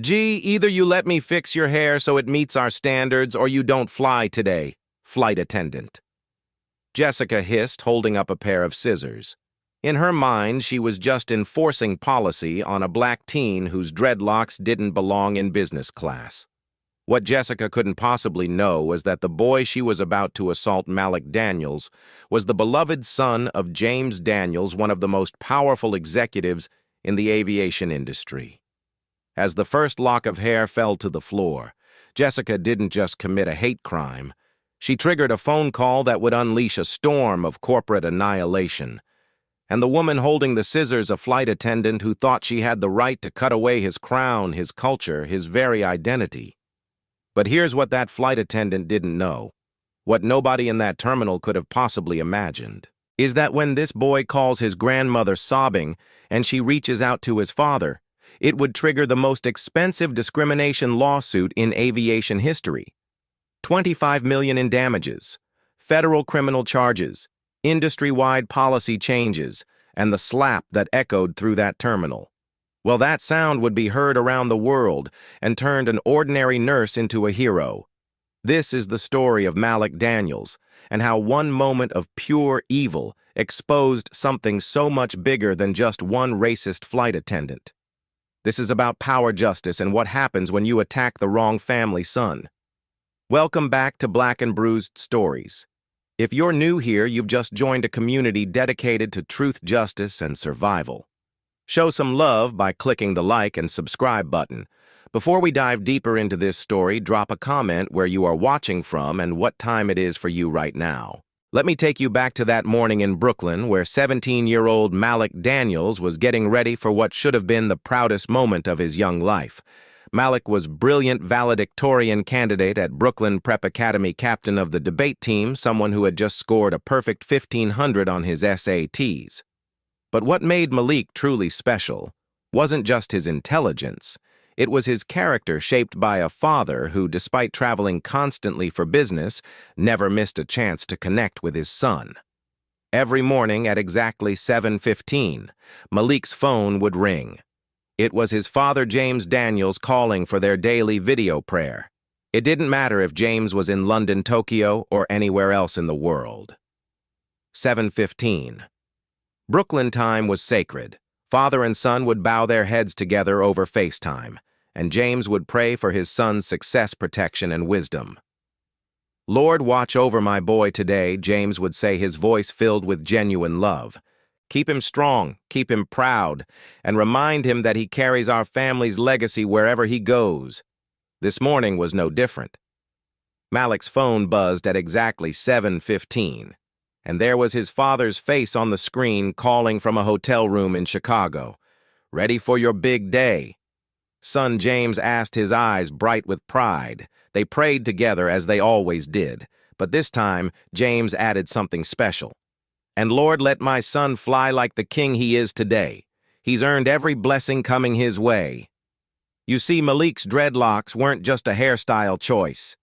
Gee, either you let me fix your hair so it meets our standards or you don't fly today, flight attendant. Jessica hissed, holding up a pair of scissors. In her mind, she was just enforcing policy on a black teen whose dreadlocks didn't belong in business class. What Jessica couldn't possibly know was that the boy she was about to assault, Malik Daniels, was the beloved son of James Daniels, one of the most powerful executives in the aviation industry. As the first lock of hair fell to the floor, Jessica didn't just commit a hate crime. She triggered a phone call that would unleash a storm of corporate annihilation. And the woman holding the scissors, a flight attendant who thought she had the right to cut away his crown, his culture, his very identity. But here's what that flight attendant didn't know. What nobody in that terminal could have possibly imagined is that when this boy calls his grandmother sobbing and she reaches out to his father, it would trigger the most expensive discrimination lawsuit in aviation history. $25 million in damages, federal criminal charges, industry-wide policy changes, and the slap that echoed through that terminal. Well, that sound would be heard around the world and turned an ordinary nurse into a hero. This is the story of Malik Daniels and how one moment of pure evil exposed something so much bigger than just one racist flight attendant. This is about power justice and what happens when you attack the wrong family son. Welcome back to Black and Bruised Stories. If you're new here, you've just joined a community dedicated to truth, justice, and survival. Show some love by clicking the like and subscribe button. Before we dive deeper into this story, drop a comment where you are watching from and what time it is for you right now. Let me take you back to that morning in Brooklyn where 17-year-old Malik Daniels was getting ready for what should have been the proudest moment of his young life. Malik was brilliant valedictorian candidate at Brooklyn Prep Academy, captain of the debate team, someone who had just scored a perfect 1,500 on his SATs. But what made Malik truly special wasn't just his intelligence. It was his character, shaped by a father who, despite traveling constantly for business, never missed a chance to connect with his son. Every morning at exactly 7:15, Malik's phone would ring. It was his father, James Daniels, calling for their daily video prayer. It didn't matter if James was in London, Tokyo, or anywhere else in the world. 7:15. Brooklyn time was sacred. Father and son would bow their heads together over FaceTime, and James would pray for his son's success, protection, and wisdom. "Lord, watch over my boy today," James would say, his voice filled with genuine love. "Keep him strong, keep him proud, and remind him that he carries our family's legacy wherever he goes." This morning was no different. Malik's phone buzzed at exactly 7:15. And there was his father's face on the screen calling from a hotel room in Chicago. "Ready for your big day?" Son James asked, his eyes bright with pride. They prayed together as they always did, but this time James added something special. "And Lord, let my son fly like the king he is today. He's earned every blessing coming his way." You see, Malik's dreadlocks weren't just a hairstyle choice.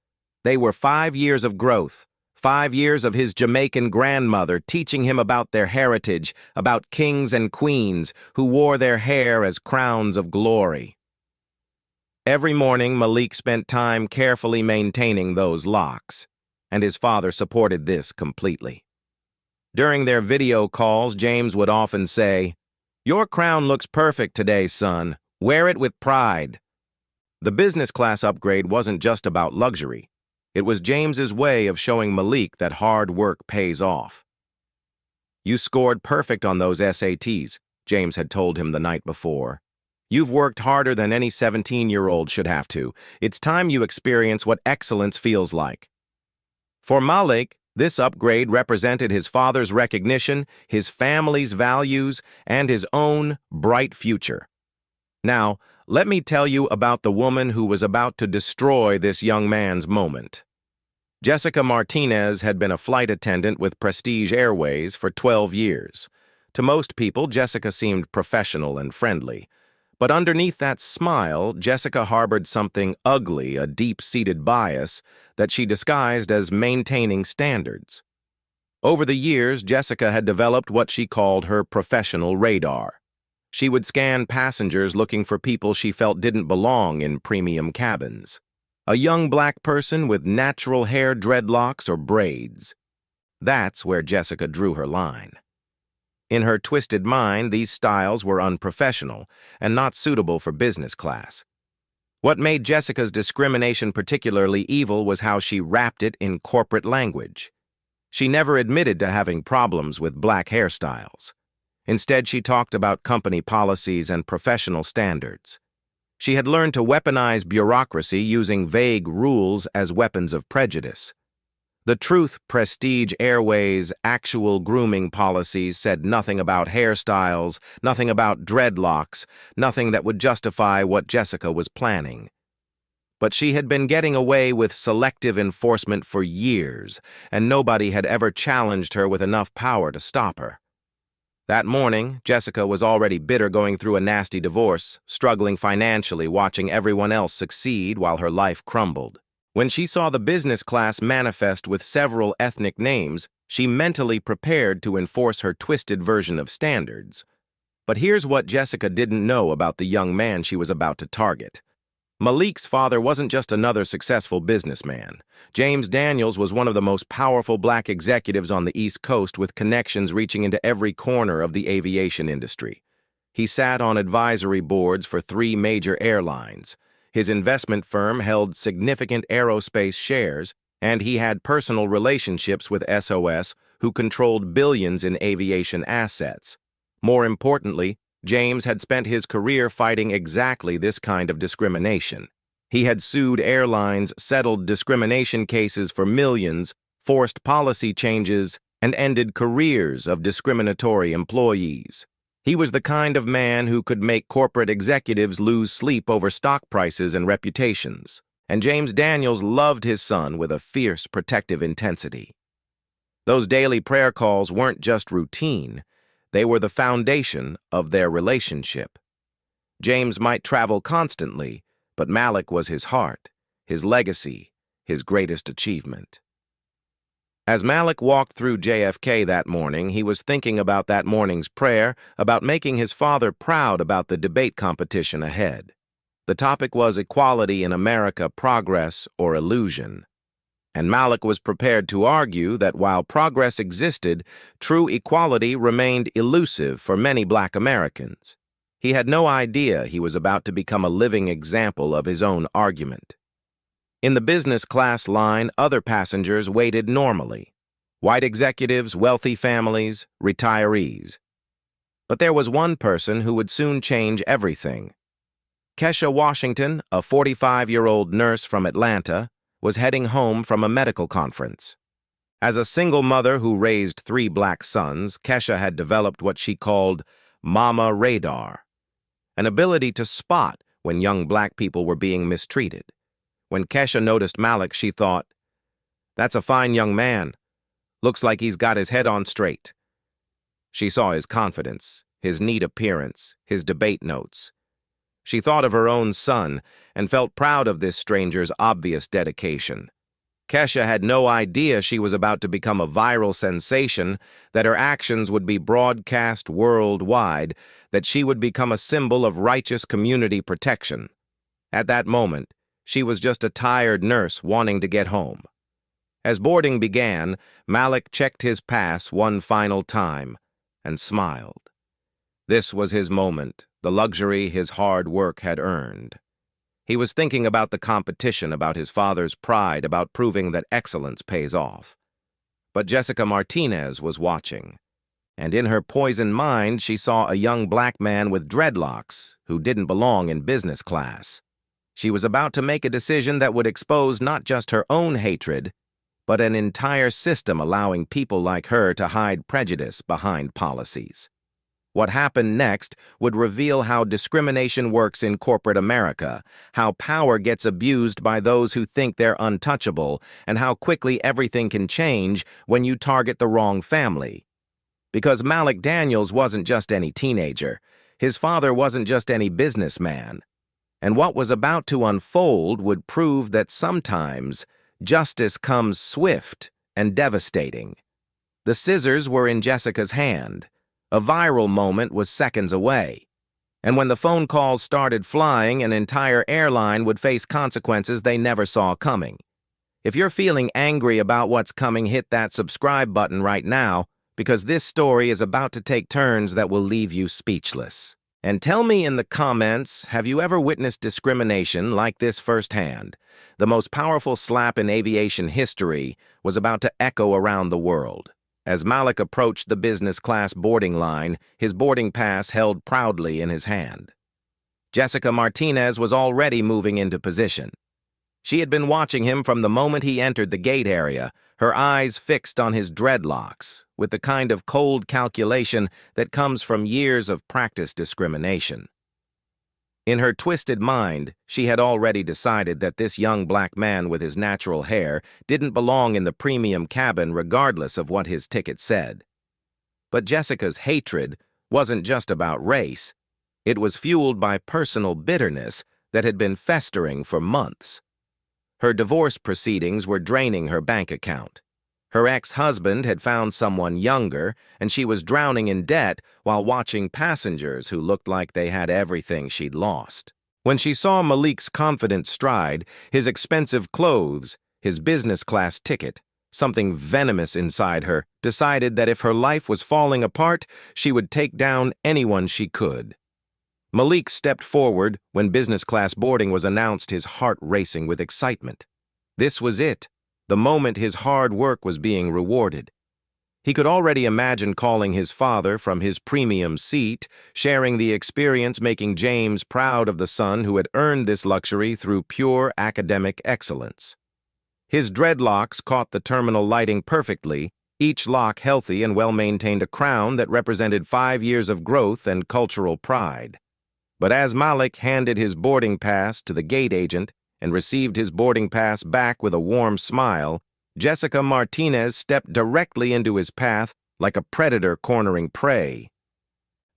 They were 5 years of growth. 5 years of his Jamaican grandmother teaching him about their heritage, about kings and queens who wore their hair as crowns of glory. Every morning, Malik spent time carefully maintaining those locks, and his father supported this completely. During their video calls, James would often say, "Your crown looks perfect today, son. Wear it with pride." The business class upgrade wasn't just about luxury. It was James's way of showing Malik that hard work pays off. "You scored perfect on those SATs," James had told him the night before. "You've worked harder than any 17-year-old should have to. It's time you experience what excellence feels like." For Malik, this upgrade represented his father's recognition, his family's values, and his own bright future. Now, let me tell you about the woman who was about to destroy this young man's moment. Jessica Martinez had been a flight attendant with Prestige Airways for 12 years. To most people, Jessica seemed professional and friendly. But underneath that smile, Jessica harbored something ugly, a deep-seated bias that she disguised as maintaining standards. Over the years, Jessica had developed what she called her professional radar. She would scan passengers looking for people she felt didn't belong in premium cabins. A young black person with natural hair, dreadlocks, or braids. That's where Jessica drew her line. In her twisted mind, these styles were unprofessional and not suitable for business class. What made Jessica's discrimination particularly evil was how she wrapped it in corporate language. She never admitted to having problems with black hairstyles. Instead, she talked about company policies and professional standards. She had learned to weaponize bureaucracy using vague rules as weapons of prejudice. The Truth Prestige Airways actual grooming policies said nothing about hairstyles, nothing about dreadlocks, nothing that would justify what Jessica was planning. But she had been getting away with selective enforcement for years, and nobody had ever challenged her with enough power to stop her. That morning, Jessica was already bitter going through a nasty divorce, struggling financially, watching everyone else succeed while her life crumbled. When she saw the business class manifest with several ethnic names, she mentally prepared to enforce her twisted version of standards. But here's what Jessica didn't know about the young man she was about to target. Malik's father wasn't just another successful businessman. James Daniels was one of the most powerful black executives on the East Coast with connections reaching into every corner of the aviation industry. He sat on advisory boards for 3 major airlines. His investment firm held significant aerospace shares, and he had personal relationships with SOS, who controlled billions in aviation assets. More importantly, James had spent his career fighting exactly this kind of discrimination. He had sued airlines, settled discrimination cases for millions, forced policy changes, and ended careers of discriminatory employees. He was the kind of man who could make corporate executives lose sleep over stock prices and reputations. And James Daniels loved his son with a fierce, protective intensity. Those daily prayer calls weren't just routine. They were the foundation of their relationship. James might travel constantly, but Malik was his heart, his legacy, his greatest achievement. As Malik walked through JFK that morning, he was thinking about that morning's prayer, about making his father proud about the debate competition ahead. The topic was equality in America, progress or illusion. And Malik was prepared to argue that while progress existed, true equality remained elusive for many black Americans. He had no idea he was about to become a living example of his own argument. In the business class line, other passengers waited normally. White executives, wealthy families, retirees. But there was one person who would soon change everything. Kesha Washington, a 45-year-old nurse from Atlanta, was heading home from a medical conference. As a single mother who raised 3 black sons, Kesha had developed what she called Mama Radar, an ability to spot when young black people were being mistreated. When Kesha noticed Malik, she thought, "That's a fine young man. Looks like he's got his head on straight." She saw his confidence, his neat appearance, his debate notes. She thought of her own son and felt proud of this stranger's obvious dedication. Kesha had no idea she was about to become a viral sensation, that her actions would be broadcast worldwide, that she would become a symbol of righteous community protection. At that moment, she was just a tired nurse wanting to get home. As boarding began, Malik checked his pass one final time and smiled. This was his moment, the luxury his hard work had earned. He was thinking about the competition, about his father's pride, about proving that excellence pays off. But Jessica Martinez was watching, and in her poisoned mind she saw a young black man with dreadlocks who didn't belong in business class. She was about to make a decision that would expose not just her own hatred, but an entire system allowing people like her to hide prejudice behind policies. What happened next would reveal how discrimination works in corporate America, how power gets abused by those who think they're untouchable, and how quickly everything can change when you target the wrong family. Because Malik Daniels wasn't just any teenager. His father wasn't just any businessman. And what was about to unfold would prove that sometimes justice comes swift and devastating. The scissors were in Jessica's hand. A viral moment was seconds away. And when the phone calls started flying, an entire airline would face consequences they never saw coming. If you're feeling angry about what's coming, hit that subscribe button right now, because this story is about to take turns that will leave you speechless. And tell me in the comments, have you ever witnessed discrimination like this firsthand? The most powerful slap in aviation history was about to echo around the world. As Malik approached the business class boarding line, his boarding pass held proudly in his hand. Jessica Martinez was already moving into position. She had been watching him from the moment he entered the gate area, her eyes fixed on his dreadlocks, with the kind of cold calculation that comes from years of practice discrimination. In her twisted mind, she had already decided that this young black man with his natural hair didn't belong in the premium cabin regardless of what his ticket said. But Jessica's hatred wasn't just about race. It was fueled by personal bitterness that had been festering for months. Her divorce proceedings were draining her bank account. Her ex-husband had found someone younger, and she was drowning in debt while watching passengers who looked like they had everything she'd lost. When she saw Malik's confident stride, his expensive clothes, his business class ticket, something venomous inside her decided that if her life was falling apart, she would take down anyone she could. Malik stepped forward when business class boarding was announced, his heart racing with excitement. This was it. The moment his hard work was being rewarded. He could already imagine calling his father from his premium seat, sharing the experience, making James proud of the son who had earned this luxury through pure academic excellence. His dreadlocks caught the terminal lighting perfectly, each lock healthy and well-maintained, a crown that represented 5 years of growth and cultural pride. But as Malik handed his boarding pass to the gate agent, and received his boarding pass back with a warm smile, Jessica Martinez stepped directly into his path like a predator cornering prey.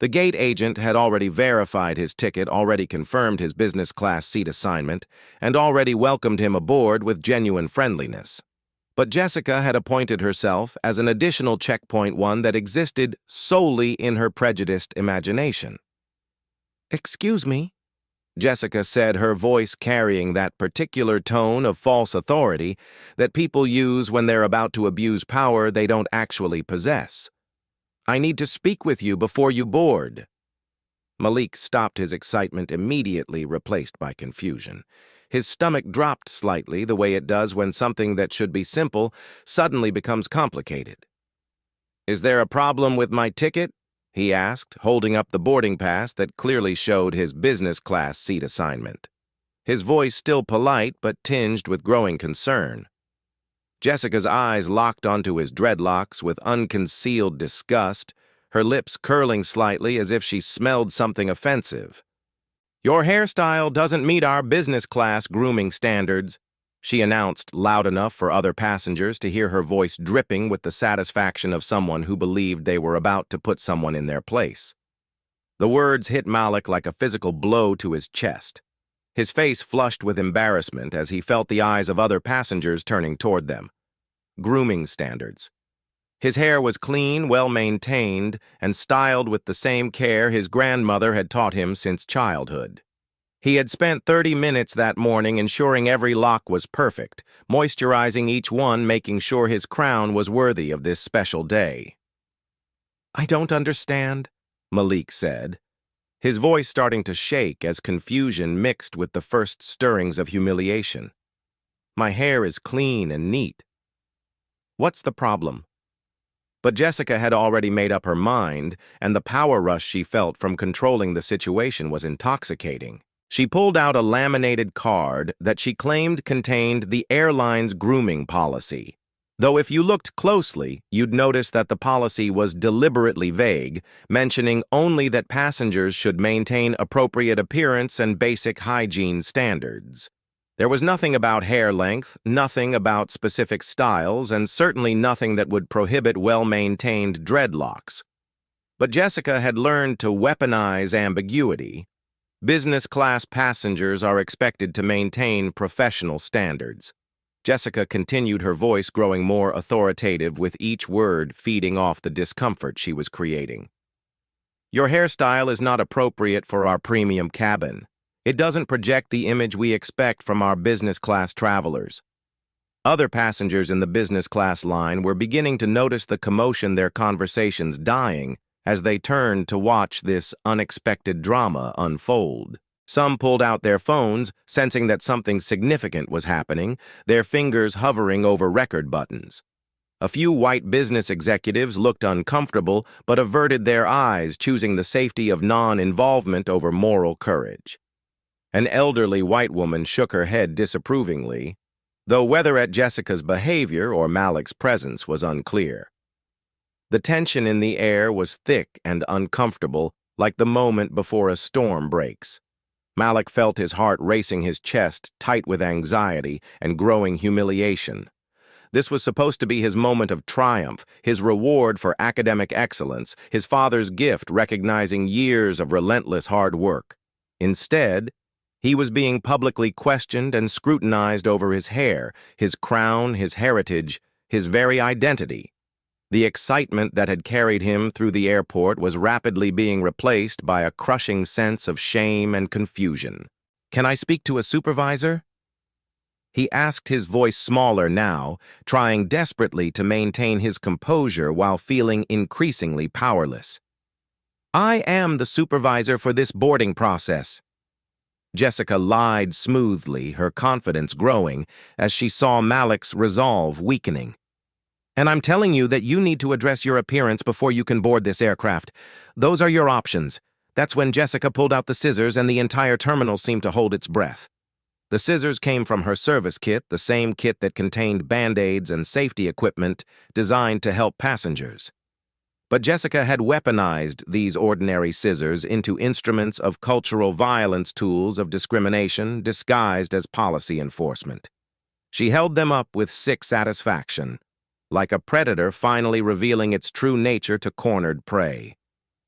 The gate agent had already verified his ticket, already confirmed his business class seat assignment, and already welcomed him aboard with genuine friendliness. But Jessica had appointed herself as an additional checkpoint, one that existed solely in her prejudiced imagination. "Excuse me," Jessica said, her voice carrying that particular tone of false authority that people use when they're about to abuse power they don't actually possess. "I need to speak with you before you board." Malik stopped, his excitement immediately replaced by confusion. His stomach dropped slightly, the way it does when something that should be simple suddenly becomes complicated. "Is there a problem with my ticket?" he asked, holding up the boarding pass that clearly showed his business class seat assignment. His voice still polite but tinged with growing concern. Jessica's eyes locked onto his dreadlocks with unconcealed disgust, her lips curling slightly as if she smelled something offensive. "Your hairstyle doesn't meet our business class grooming standards," she announced loud enough for other passengers to hear, her voice dripping with the satisfaction of someone who believed they were about to put someone in their place. The words hit Malik like a physical blow to his chest. His face flushed with embarrassment as he felt the eyes of other passengers turning toward them. Grooming standards. His hair was clean, well-maintained, and styled with the same care his grandmother had taught him since childhood. He had spent 30 minutes that morning ensuring every lock was perfect, moisturizing each one, making sure his crown was worthy of this special day. "I don't understand," Malik said, his voice starting to shake as confusion mixed with the first stirrings of humiliation. "My hair is clean and neat. What's the problem?" But Jessica had already made up her mind, and the power rush she felt from controlling the situation was intoxicating. She pulled out a laminated card that she claimed contained the airline's grooming policy. Though if you looked closely, you'd notice that the policy was deliberately vague, mentioning only that passengers should maintain appropriate appearance and basic hygiene standards. There was nothing about hair length, nothing about specific styles, and certainly nothing that would prohibit well-maintained dreadlocks. But Jessica had learned to weaponize ambiguity. Business class passengers are expected to maintain professional standards. Jessica continued, her voice growing more authoritative with each word, feeding off the discomfort she was creating. Your hairstyle is not appropriate for our premium cabin. It doesn't project the image we expect from our business class travelers. Other passengers in the business class line were beginning to notice the commotion, their conversations dying as they turned to watch this unexpected drama unfold. Some pulled out their phones, sensing that something significant was happening, their fingers hovering over record buttons. A few white business executives looked uncomfortable but averted their eyes, choosing the safety of non-involvement over moral courage. An elderly white woman shook her head disapprovingly, though whether at Jessica's behavior or Malik's presence was unclear. The tension in the air was thick and uncomfortable, like the moment before a storm breaks. Malik felt his heart racing, his chest tight with anxiety and growing humiliation. This was supposed to be his moment of triumph, his reward for academic excellence, his father's gift recognizing years of relentless hard work. Instead, he was being publicly questioned and scrutinized over his hair, his crown, his heritage, his very identity. The excitement that had carried him through the airport was rapidly being replaced by a crushing sense of shame and confusion. "Can I speak to a supervisor?" He asked, his voice smaller now, trying desperately to maintain his composure while feeling increasingly powerless. "I am the supervisor for this boarding process." Jessica lied smoothly, her confidence growing as she saw Malik's resolve weakening. "And I'm telling you that you need to address your appearance before you can board this aircraft. Those are your options." That's when Jessica pulled out the scissors and the entire terminal seemed to hold its breath. The scissors came from her service kit, the same kit that contained Band-Aids and safety equipment designed to help passengers. But Jessica had weaponized these ordinary scissors into instruments of cultural violence, tools of discrimination disguised as policy enforcement. She held them up with sick satisfaction, like a predator finally revealing its true nature to cornered prey.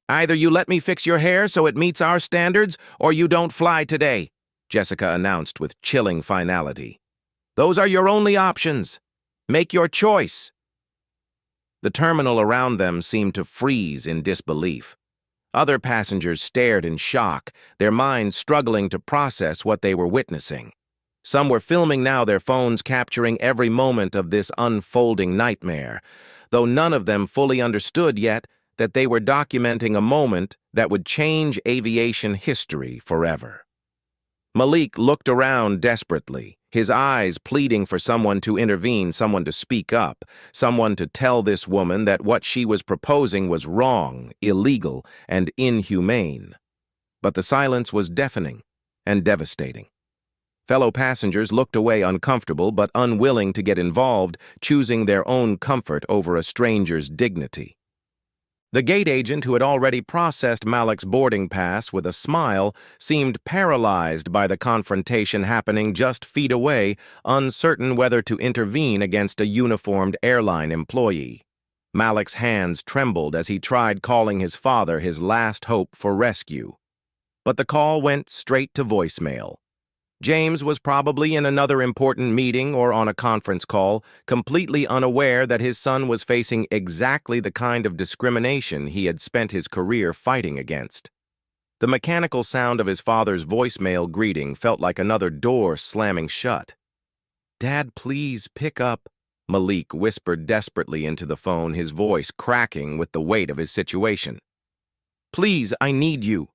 "Either you let me fix your hair so it meets our standards, or you don't fly today," Jessica announced with chilling finality. "Those are your only options. Make your choice." The terminal around them seemed to freeze in disbelief. Other passengers stared in shock, their minds struggling to process what they were witnessing. Some were filming now, their phones capturing every moment of this unfolding nightmare, though none of them fully understood yet that they were documenting a moment that would change aviation history forever. Malik looked around desperately, his eyes pleading for someone to intervene, someone to speak up, someone to tell this woman that what she was proposing was wrong, illegal, and inhumane. But the silence was deafening and devastating. Fellow passengers looked away, uncomfortable but unwilling to get involved, choosing their own comfort over a stranger's dignity. The gate agent, who had already processed Malik's boarding pass with a smile, seemed paralyzed by the confrontation happening just feet away, uncertain whether to intervene against a uniformed airline employee. Malik's hands trembled as he tried calling his father, his last hope for rescue. But the call went straight to voicemail. James was probably in another important meeting or on a conference call, completely unaware that his son was facing exactly the kind of discrimination he had spent his career fighting against. The mechanical sound of his father's voicemail greeting felt like another door slamming shut. "Dad, please pick up," Malik whispered desperately into the phone, his voice cracking with the weight of his situation. "Please, I need you."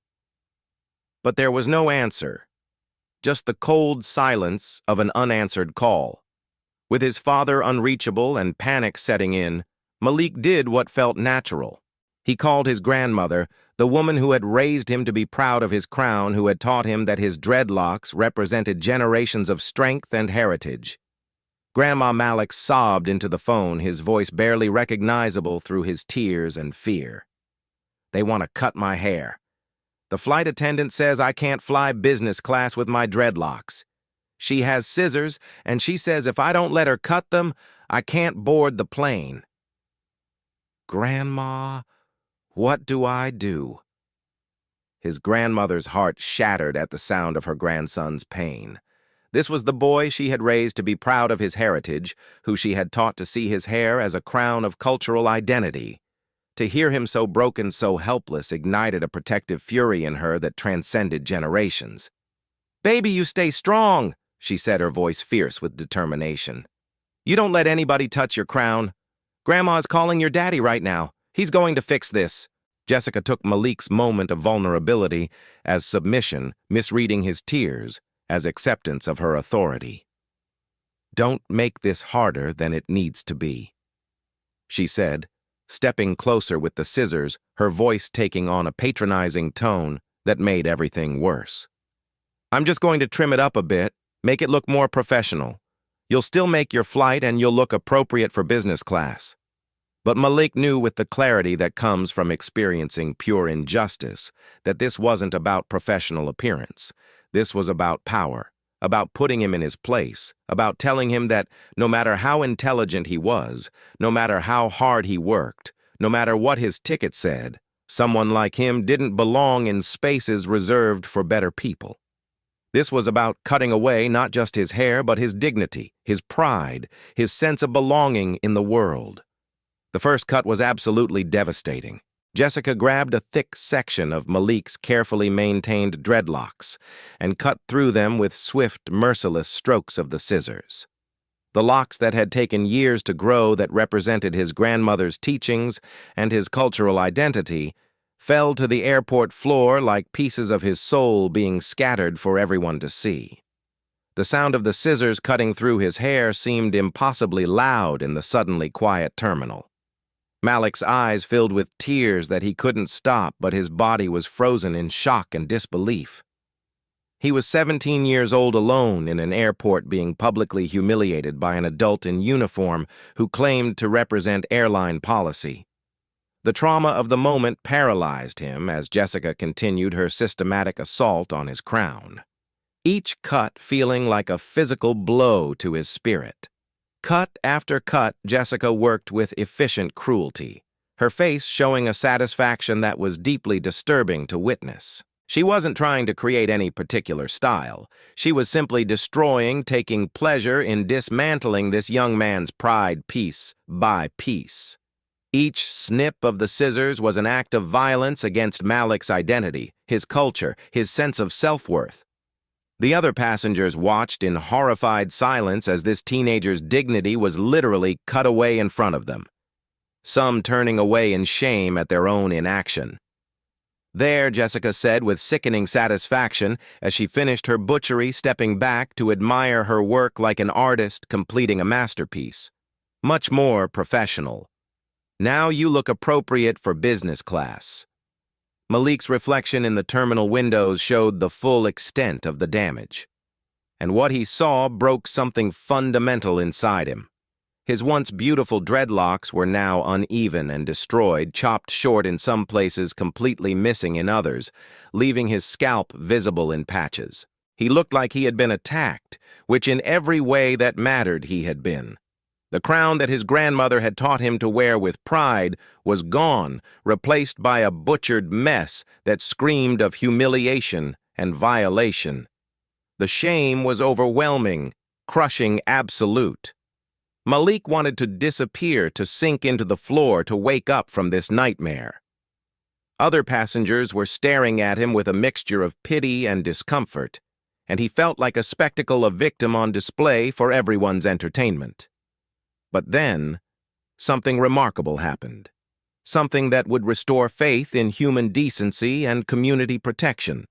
But there was no answer. Just the cold silence of an unanswered call. With his father unreachable and panic setting in, Malik did what felt natural. He called his grandmother, the woman who had raised him to be proud of his crown, who had taught him that his dreadlocks represented generations of strength and heritage. Grandma Malik sobbed into the phone, his voice barely recognizable through his tears and fear. "They want to cut my hair. The flight attendant says I can't fly business class with my dreadlocks. She has scissors, and she says if I don't let her cut them, I can't board the plane." "Grandma, what do I do?" His grandmother's heart shattered at the sound of her grandson's pain. This was the boy she had raised to be proud of his heritage, who she had taught to see his hair as a crown of cultural identity. To hear him so broken, so helpless, ignited a protective fury in her that transcended generations. "Baby, you stay strong," she said, her voice fierce with determination. "You don't let anybody touch your crown. Grandma's calling your daddy right now. He's going to fix this." Jessica took Malik's moment of vulnerability as submission, misreading his tears as acceptance of her authority. "Don't make this harder than it needs to be," she said, stepping closer with the scissors, her voice taking on a patronizing tone that made everything worse. "I'm just going to trim it up a bit, make it look more professional. You'll still make your flight and you'll look appropriate for business class." But Malik knew with the clarity that comes from experiencing pure injustice that this wasn't about professional appearance. This was about power, about putting him in his place, about telling him that no matter how intelligent he was, no matter how hard he worked, no matter what his ticket said, someone like him didn't belong in spaces reserved for better people. This was about cutting away not just his hair, but his dignity, his pride, his sense of belonging in the world. The first cut was absolutely devastating. Jessica grabbed a thick section of Malik's carefully maintained dreadlocks and cut through them with swift, merciless strokes of the scissors. The locks that had taken years to grow, that represented his grandmother's teachings and his cultural identity, fell to the airport floor like pieces of his soul being scattered for everyone to see. The sound of the scissors cutting through his hair seemed impossibly loud in the suddenly quiet terminal. Malik's eyes filled with tears that he couldn't stop, but his body was frozen in shock and disbelief. He was 17 years old, alone in an airport, being publicly humiliated by an adult in uniform who claimed to represent airline policy. The trauma of the moment paralyzed him as Jessica continued her systematic assault on his crown, each cut feeling like a physical blow to his spirit. Cut after cut, Jessica worked with efficient cruelty, her face showing a satisfaction that was deeply disturbing to witness. She wasn't trying to create any particular style. She was simply destroying, taking pleasure in dismantling this young man's pride piece by piece. Each snip of the scissors was an act of violence against Malik's identity, his culture, his sense of self-worth. The other passengers watched in horrified silence as this teenager's dignity was literally cut away in front of them, some turning away in shame at their own inaction. "There," Jessica said with sickening satisfaction as she finished her butchery, stepping back to admire her work like an artist completing a masterpiece. "Much more professional. Now you look appropriate for business class." Malik's reflection in the terminal windows showed the full extent of the damage. And what he saw broke something fundamental inside him. His once beautiful dreadlocks were now uneven and destroyed, chopped short in some places, completely missing in others, leaving his scalp visible in patches. He looked like he had been attacked, which in every way that mattered he had been. The crown that his grandmother had taught him to wear with pride was gone, replaced by a butchered mess that screamed of humiliation and violation. The shame was overwhelming, crushing, absolute. Malik wanted to disappear, to sink into the floor, to wake up from this nightmare. Other passengers were staring at him with a mixture of pity and discomfort, and he felt like a spectacle, a victim on display for everyone's entertainment. But then, something remarkable happened. Something that would restore faith in human decency and community protection.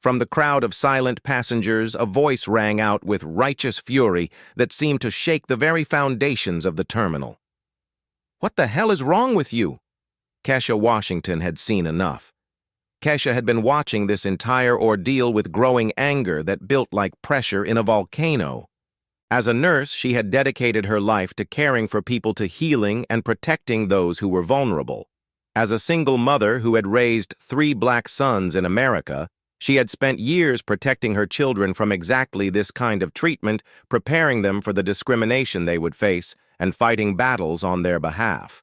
From the crowd of silent passengers, a voice rang out with righteous fury that seemed to shake the very foundations of the terminal. "What the hell is wrong with you?" Kesha Washington had seen enough. Kesha had been watching this entire ordeal with growing anger that built like pressure in a volcano. As a nurse, she had dedicated her life to caring for people, to healing and protecting those who were vulnerable. As a single mother who had raised 3 black sons in America, she had spent years protecting her children from exactly this kind of treatment, preparing them for the discrimination they would face and fighting battles on their behalf.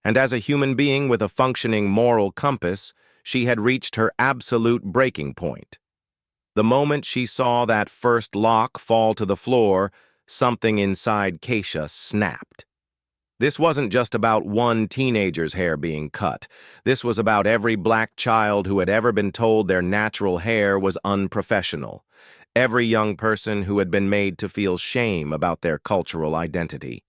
And as a human being with a functioning moral compass, she had reached her absolute breaking point. The moment she saw that first lock fall to the floor, something inside Kesha snapped. This wasn't just about one teenager's hair being cut. This was about every black child who had ever been told their natural hair was unprofessional. Every young person who had been made to feel shame about their cultural identity.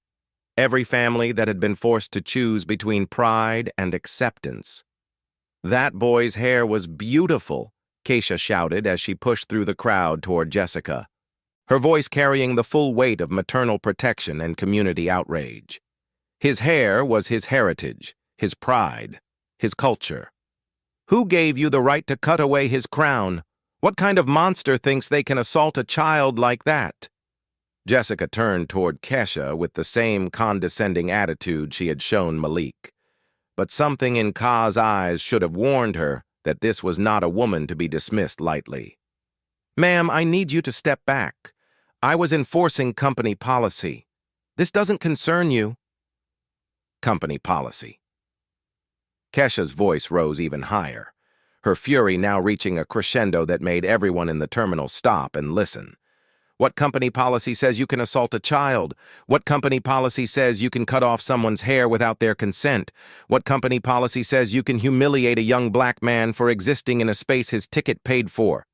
Every family that had been forced to choose between pride and acceptance. "That boy's hair was beautiful," Keisha shouted as she pushed through the crowd toward Jessica, her voice carrying the full weight of maternal protection and community outrage. His hair was his heritage, his pride, his culture. "Who gave you the right to cut away his crown? What kind of monster thinks they can assault a child like that?" Jessica turned toward Kesha with the same condescending attitude she had shown Malik. But something in Ka's eyes should have warned her that this was not a woman to be dismissed lightly. "Ma'am, I need you to step back. I was enforcing company policy. This doesn't concern you." Company policy. Kesha's voice rose even higher, her fury now reaching a crescendo that made everyone in the terminal stop and listen. "What company policy says you can assault a child? What company policy says you can cut off someone's hair without their consent? What company policy says you can humiliate a young black man for existing in a space his ticket paid for?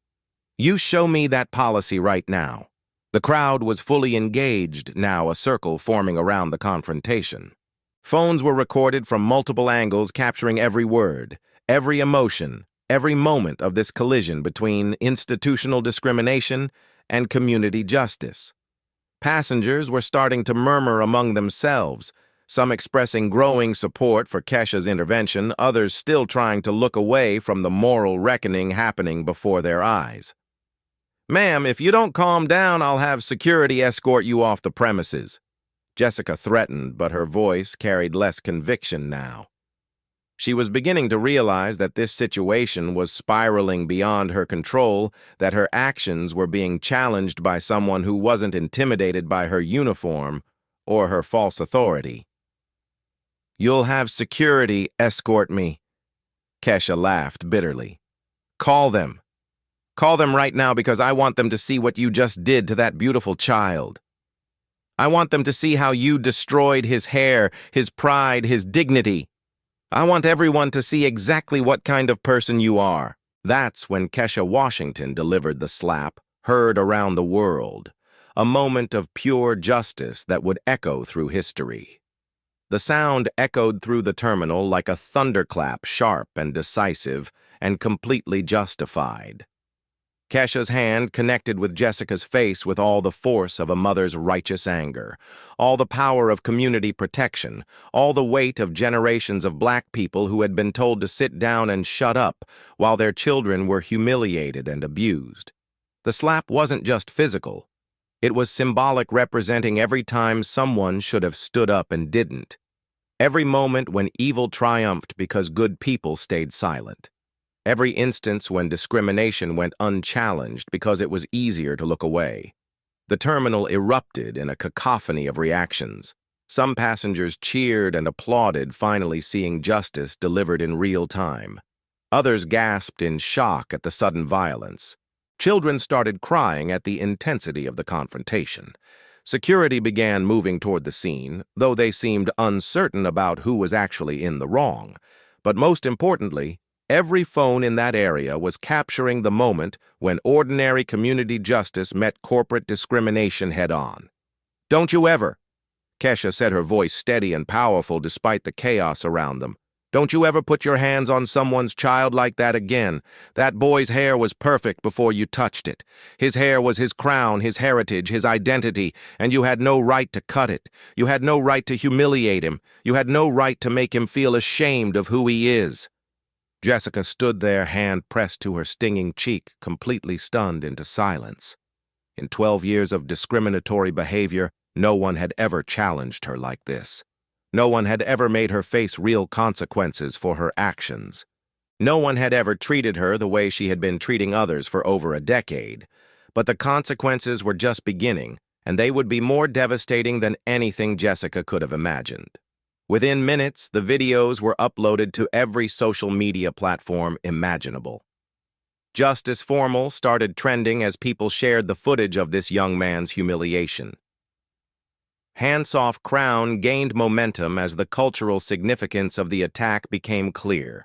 You show me that policy right now." The crowd was fully engaged, now a circle forming around the confrontation. Phones were recorded from multiple angles, capturing every word, every emotion, every moment of this collision between institutional discrimination and community justice. Passengers were starting to murmur among themselves, some expressing growing support for Kesha's intervention, others still trying to look away from the moral reckoning happening before their eyes. "Ma'am, if you don't calm down, I'll have security escort you off the premises," Jessica threatened, but her voice carried less conviction now. She was beginning to realize that this situation was spiraling beyond her control, that her actions were being challenged by someone who wasn't intimidated by her uniform or her false authority. "You'll have security escort me," Kesha laughed bitterly. "Call them. Call them right now because I want them to see what you just did to that beautiful child. I want them to see how you destroyed his hair, his pride, his dignity. I want everyone to see exactly what kind of person you are." That's when Kesha Washington delivered the slap, heard around the world, a moment of pure justice that would echo through history. The sound echoed through the terminal like a thunderclap, sharp and decisive, and completely justified. Kesha's hand connected with Jessica's face with all the force of a mother's righteous anger, all the power of community protection, all the weight of generations of black people who had been told to sit down and shut up while their children were humiliated and abused. The slap wasn't just physical. It was symbolic, representing every time someone should have stood up and didn't. Every moment when evil triumphed because good people stayed silent. Every instance when discrimination went unchallenged because it was easier to look away. The terminal erupted in a cacophony of reactions. Some passengers cheered and applauded, finally seeing justice delivered in real time. Others gasped in shock at the sudden violence. Children started crying at the intensity of the confrontation. Security began moving toward the scene, though they seemed uncertain about who was actually in the wrong. But most importantly, every phone in that area was capturing the moment when ordinary community justice met corporate discrimination head-on. "Don't you ever," Kesha said, her voice steady and powerful despite the chaos around them, "don't you ever put your hands on someone's child like that again. That boy's hair was perfect before you touched it. His hair was his crown, his heritage, his identity, and you had no right to cut it. You had no right to humiliate him. You had no right to make him feel ashamed of who he is." Jessica stood there, hand pressed to her stinging cheek, completely stunned into silence. In 12 years of discriminatory behavior, no one had ever challenged her like this. No one had ever made her face real consequences for her actions. No one had ever treated her the way she had been treating others for over a decade. But the consequences were just beginning, and they would be more devastating than anything Jessica could have imagined. Within minutes, the videos were uploaded to every social media platform imaginable. Justice Formal started trending as people shared the footage of this young man's humiliation. hands-off crown gained momentum as the cultural significance of the attack became clear.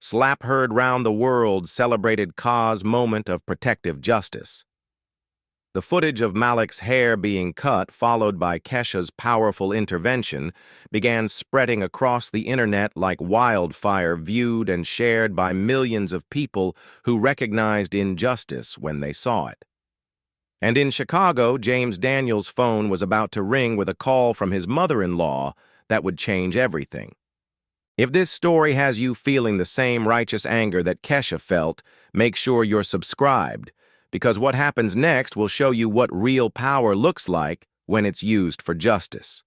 Slap heard round the world celebrated Ka's moment of protective justice. The footage of Malik's hair being cut, followed by Kesha's powerful intervention, began spreading across the internet like wildfire, viewed and shared by millions of people who recognized injustice when they saw it. And in Chicago, James Daniels' phone was about to ring with a call from his mother-in-law that would change everything. If this story has you feeling the same righteous anger that Kesha felt, make sure you're subscribed, because what happens next will show you what real power looks like when it's used for justice.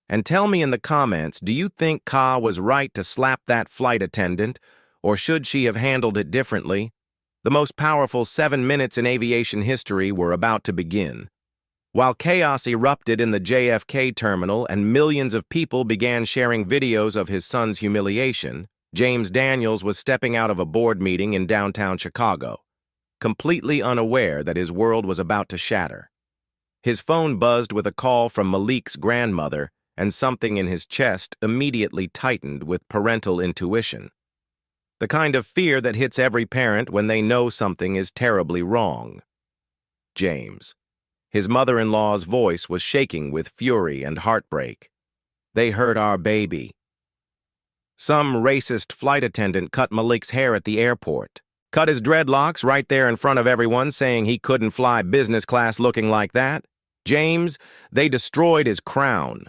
And tell me in the comments, do you think Ka was right to slap that flight attendant, or should she have handled it differently? The most powerful 7 minutes in aviation history were about to begin. While chaos erupted in the JFK terminal and millions of people began sharing videos of his son's humiliation, James Daniels was stepping out of a board meeting in downtown Chicago, completely unaware that his world was about to shatter. His phone buzzed with a call from Malik's grandmother, and something in his chest immediately tightened with parental intuition. The kind of fear that hits every parent when they know something is terribly wrong. James. His mother-in-law's voice was shaking with fury and heartbreak. They hurt our baby. Some racist flight attendant cut Malik's hair at the airport. Cut his dreadlocks right there in front of everyone, saying he couldn't fly business class looking like that. James, they destroyed his crown.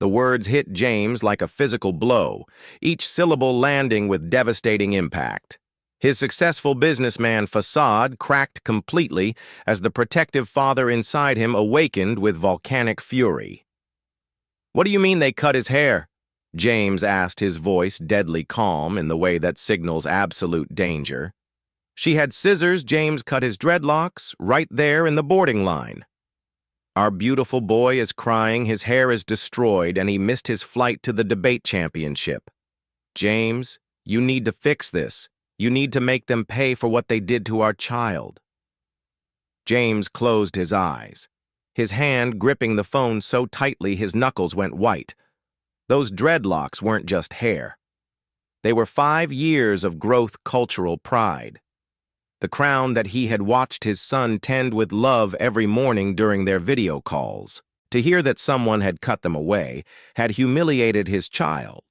The words hit James like a physical blow, each syllable landing with devastating impact. His successful businessman facade cracked completely as the protective father inside him awakened with volcanic fury. "What do you mean they cut his hair?" James asked, his voice deadly calm in the way that signals absolute danger. "She had scissors. James cut his dreadlocks right there in the boarding line. Our beautiful boy is crying, his hair is destroyed, and he missed his flight to the debate championship. James, you need to fix this. You need to make them pay for what they did to our child." James closed his eyes, his hand gripping the phone so tightly his knuckles went white. Those dreadlocks weren't just hair. They were 5 years of growth cultural pride. The crown that he had watched his son tend with love every morning during their video calls. To hear that someone had cut them away, had humiliated his child,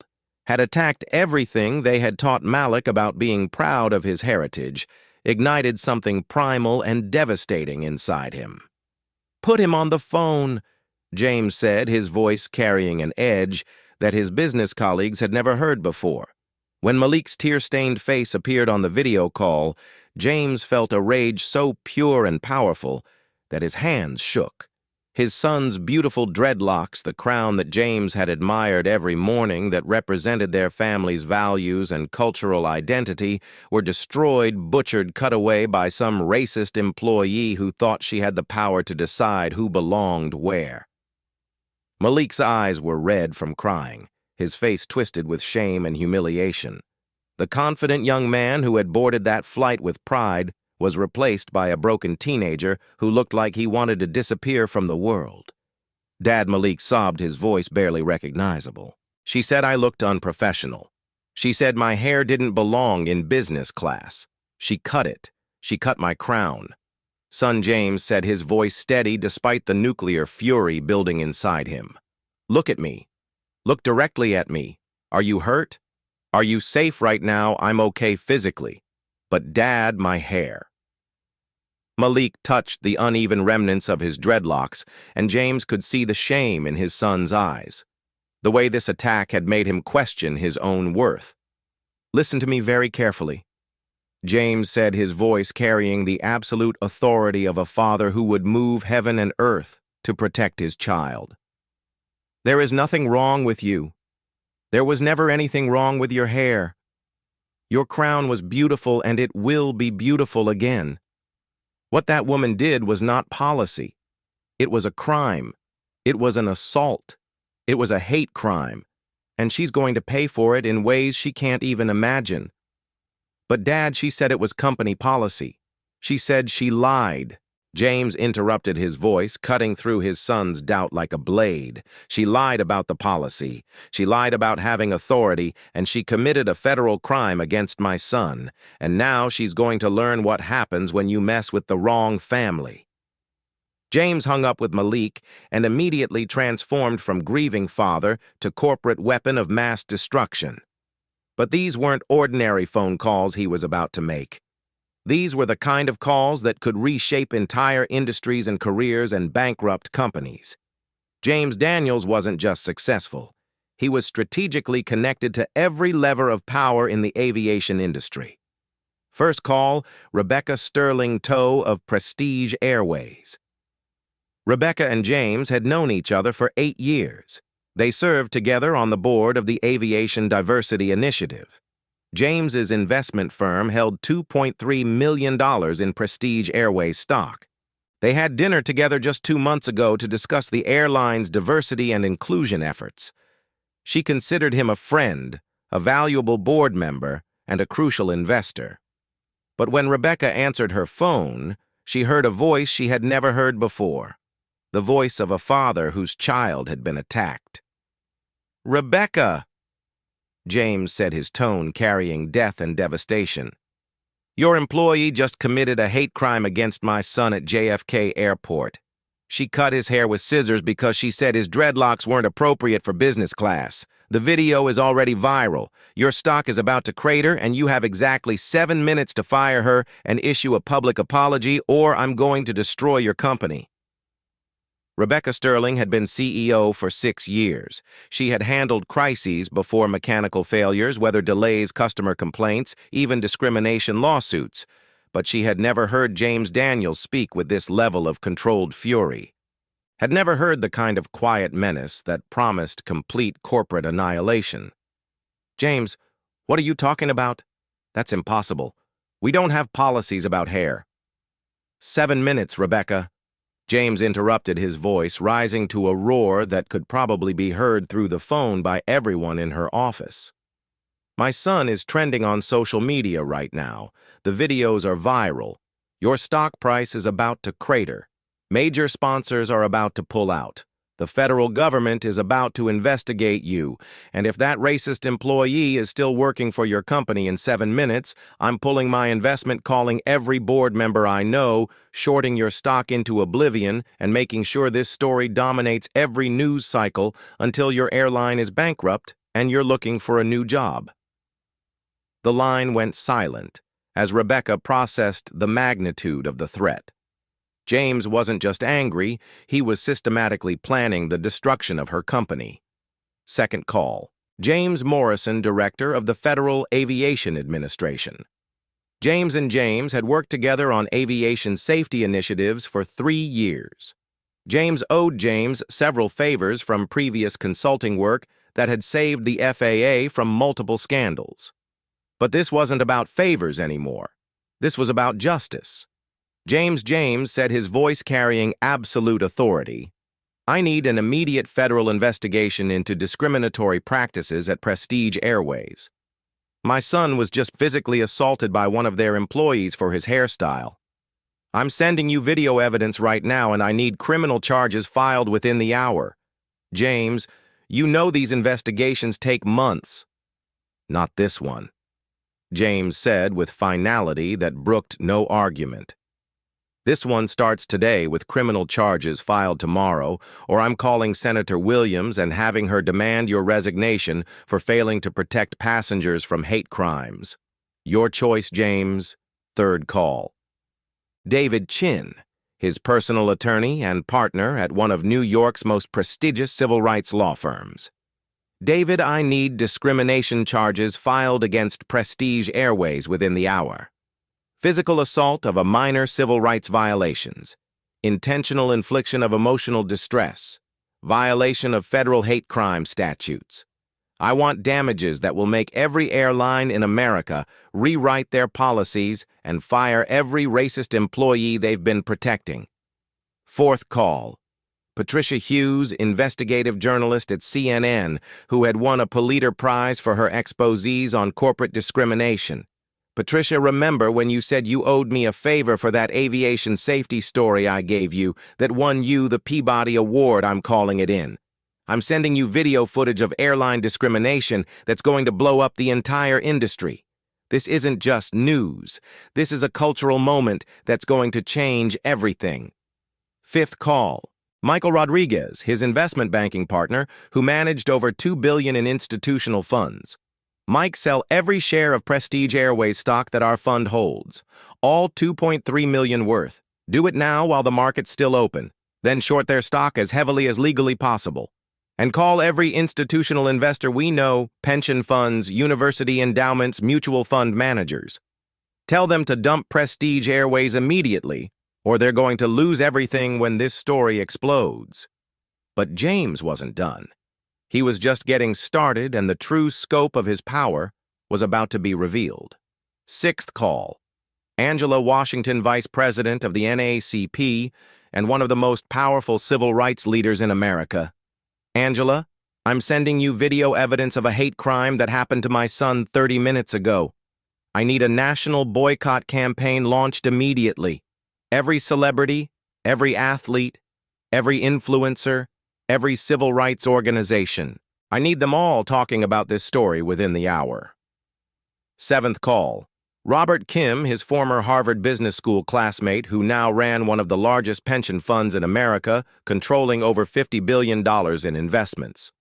had attacked everything they had taught Malik about being proud of his heritage, ignited something primal and devastating inside him. "Put him on the phone," James said, his voice carrying an edge that his business colleagues had never heard before. When Malik's tear-stained face appeared on the video call, James felt a rage so pure and powerful that his hands shook. His son's beautiful dreadlocks, the crown that James had admired every morning that represented their family's values and cultural identity, were destroyed, butchered, cut away by some racist employee who thought she had the power to decide who belonged where. Malik's eyes were red from crying, his face twisted with shame and humiliation. The confident young man who had boarded that flight with pride was replaced by a broken teenager who looked like he wanted to disappear from the world. Dad, Malik sobbed, his voice barely recognizable. "She said I looked unprofessional. She said my hair didn't belong in business class. She cut it. She cut my crown." Son James said, his voice steady despite the nuclear fury building inside him. "Look at me. Look directly at me. Are you hurt? Are you safe right now? I'm okay physically. But Dad, my hair." Malik touched the uneven remnants of his dreadlocks, and James could see the shame in his son's eyes. The way this attack had made him question his own worth. "Listen to me very carefully," James said, his voice carrying the absolute authority of a father who would move heaven and earth to protect his child. "There is nothing wrong with you. There was never anything wrong with your hair. Your crown was beautiful, and it will be beautiful again. What that woman did was not policy. It was a crime. It was an assault. It was a hate crime, and she's going to pay for it in ways she can't even imagine. But Dad, she said it was company policy. She said she lied. James interrupted his voice, cutting through his son's doubt like a blade. She lied about the policy. She lied about having authority, and she committed a federal crime against my son. And now she's going to learn what happens when you mess with the wrong family. James hung up with Malik and immediately transformed from grieving father to corporate weapon of mass destruction. But these weren't ordinary phone calls he was about to make. These were the kind of calls that could reshape entire industries and careers and bankrupt companies. James Daniels wasn't just successful. He was strategically connected to every lever of power in the aviation industry. First call, Rebecca Sterling Toe of Prestige Airways. Rebecca and James had known each other for 8 years. They served together on the board of the Aviation Diversity Initiative. James's investment firm held $2.3 million in Prestige Airways stock. They had dinner together just 2 months ago to discuss the airline's diversity and inclusion efforts. She considered him a friend, a valuable board member, and a crucial investor. But when Rebecca answered her phone, she heard a voice she had never heard before, the voice of a father whose child had been attacked. "Rebecca," James said, his tone carrying death and devastation. "Your employee just committed a hate crime against my son at JFK Airport. She cut his hair with scissors because she said his dreadlocks weren't appropriate for business class. The video is already viral. Your stock is about to crater, and you have exactly 7 minutes to fire her and issue a public apology, or I'm going to destroy your company." Rebecca Sterling had been CEO for 6 years. She had handled crises before mechanical failures, weather delays, customer complaints, even discrimination lawsuits. But she had never heard James Daniels speak with this level of controlled fury. Had never heard the kind of quiet menace that promised complete corporate annihilation. "James, what are you talking about? That's impossible. We don't have policies about hair." 7 minutes, Rebecca." James interrupted, his voice rising to a roar that could probably be heard through the phone by everyone in her office. "My son is trending on social media right now. The videos are viral. Your stock price is about to crater. Major sponsors are about to pull out. The federal government is about to investigate you, and if that racist employee is still working for your company in 7 minutes, I'm pulling my investment, calling every board member I know, shorting your stock into oblivion, and making sure this story dominates every news cycle until your airline is bankrupt and you're looking for a new job." The line went silent as Rebecca processed the magnitude of the threat. James wasn't just angry, he was systematically planning the destruction of her company. Second call. James Morrison, director of the Federal Aviation Administration. James and James had worked together on aviation safety initiatives for 3 years. James owed James several favors from previous consulting work that had saved the FAA from multiple scandals. But this wasn't about favors anymore. This was about justice. James said, his voice carrying absolute authority, "I need an immediate federal investigation into discriminatory practices at Prestige Airways. My son was just physically assaulted by one of their employees for his hairstyle. I'm sending you video evidence right now, and I need criminal charges filed within the hour. James, you know these investigations take months." "Not this one," James said with finality that brooked no argument. "This one starts today with criminal charges filed tomorrow, or I'm calling Senator Williams and having her demand your resignation for failing to protect passengers from hate crimes. Your choice, James." Third call. David Chin, his personal attorney and partner at one of New York's most prestigious civil rights law firms. "David, I need discrimination charges filed against Prestige Airways within the hour. Physical assault of a minor civil rights violations, intentional infliction of emotional distress, violation of federal hate crime statutes. I want damages that will make every airline in America rewrite their policies and fire every racist employee they've been protecting." Fourth call. Patricia Hughes, investigative journalist at CNN, who had won a Pulitzer Prize for her exposés on corporate discrimination. Patricia, remember when you said you owed me a favor for that aviation safety story I gave you that won you the Peabody Award? I'm calling it in. I'm sending you video footage of airline discrimination that's going to blow up the entire industry. This isn't just news. This is a cultural moment that's going to change everything. Fifth call. Michael Rodriguez, his investment banking partner, who managed over $2 billion in institutional funds. Mike, sell every share of Prestige Airways stock that our fund holds, all $2.3 million worth. Do it now while the market's still open, then short their stock as heavily as legally possible. And call every institutional investor we know, pension funds, university endowments, mutual fund managers. Tell them to dump Prestige Airways immediately, or they're going to lose everything when this story explodes. But James wasn't done. He was just getting started, and the true scope of his power was about to be revealed. Sixth call. Angela Washington, Vice President of the NAACP and one of the most powerful civil rights leaders in America. Angela, I'm sending you video evidence of a hate crime that happened to my son 30 minutes ago. I need a national boycott campaign launched immediately. Every celebrity, every athlete, every influencer, every civil rights organization. I need them all talking about this story within the hour. Seventh call. Robert Kim, his former Harvard Business School classmate who now ran one of the largest pension funds in America, controlling over $50 billion in investments.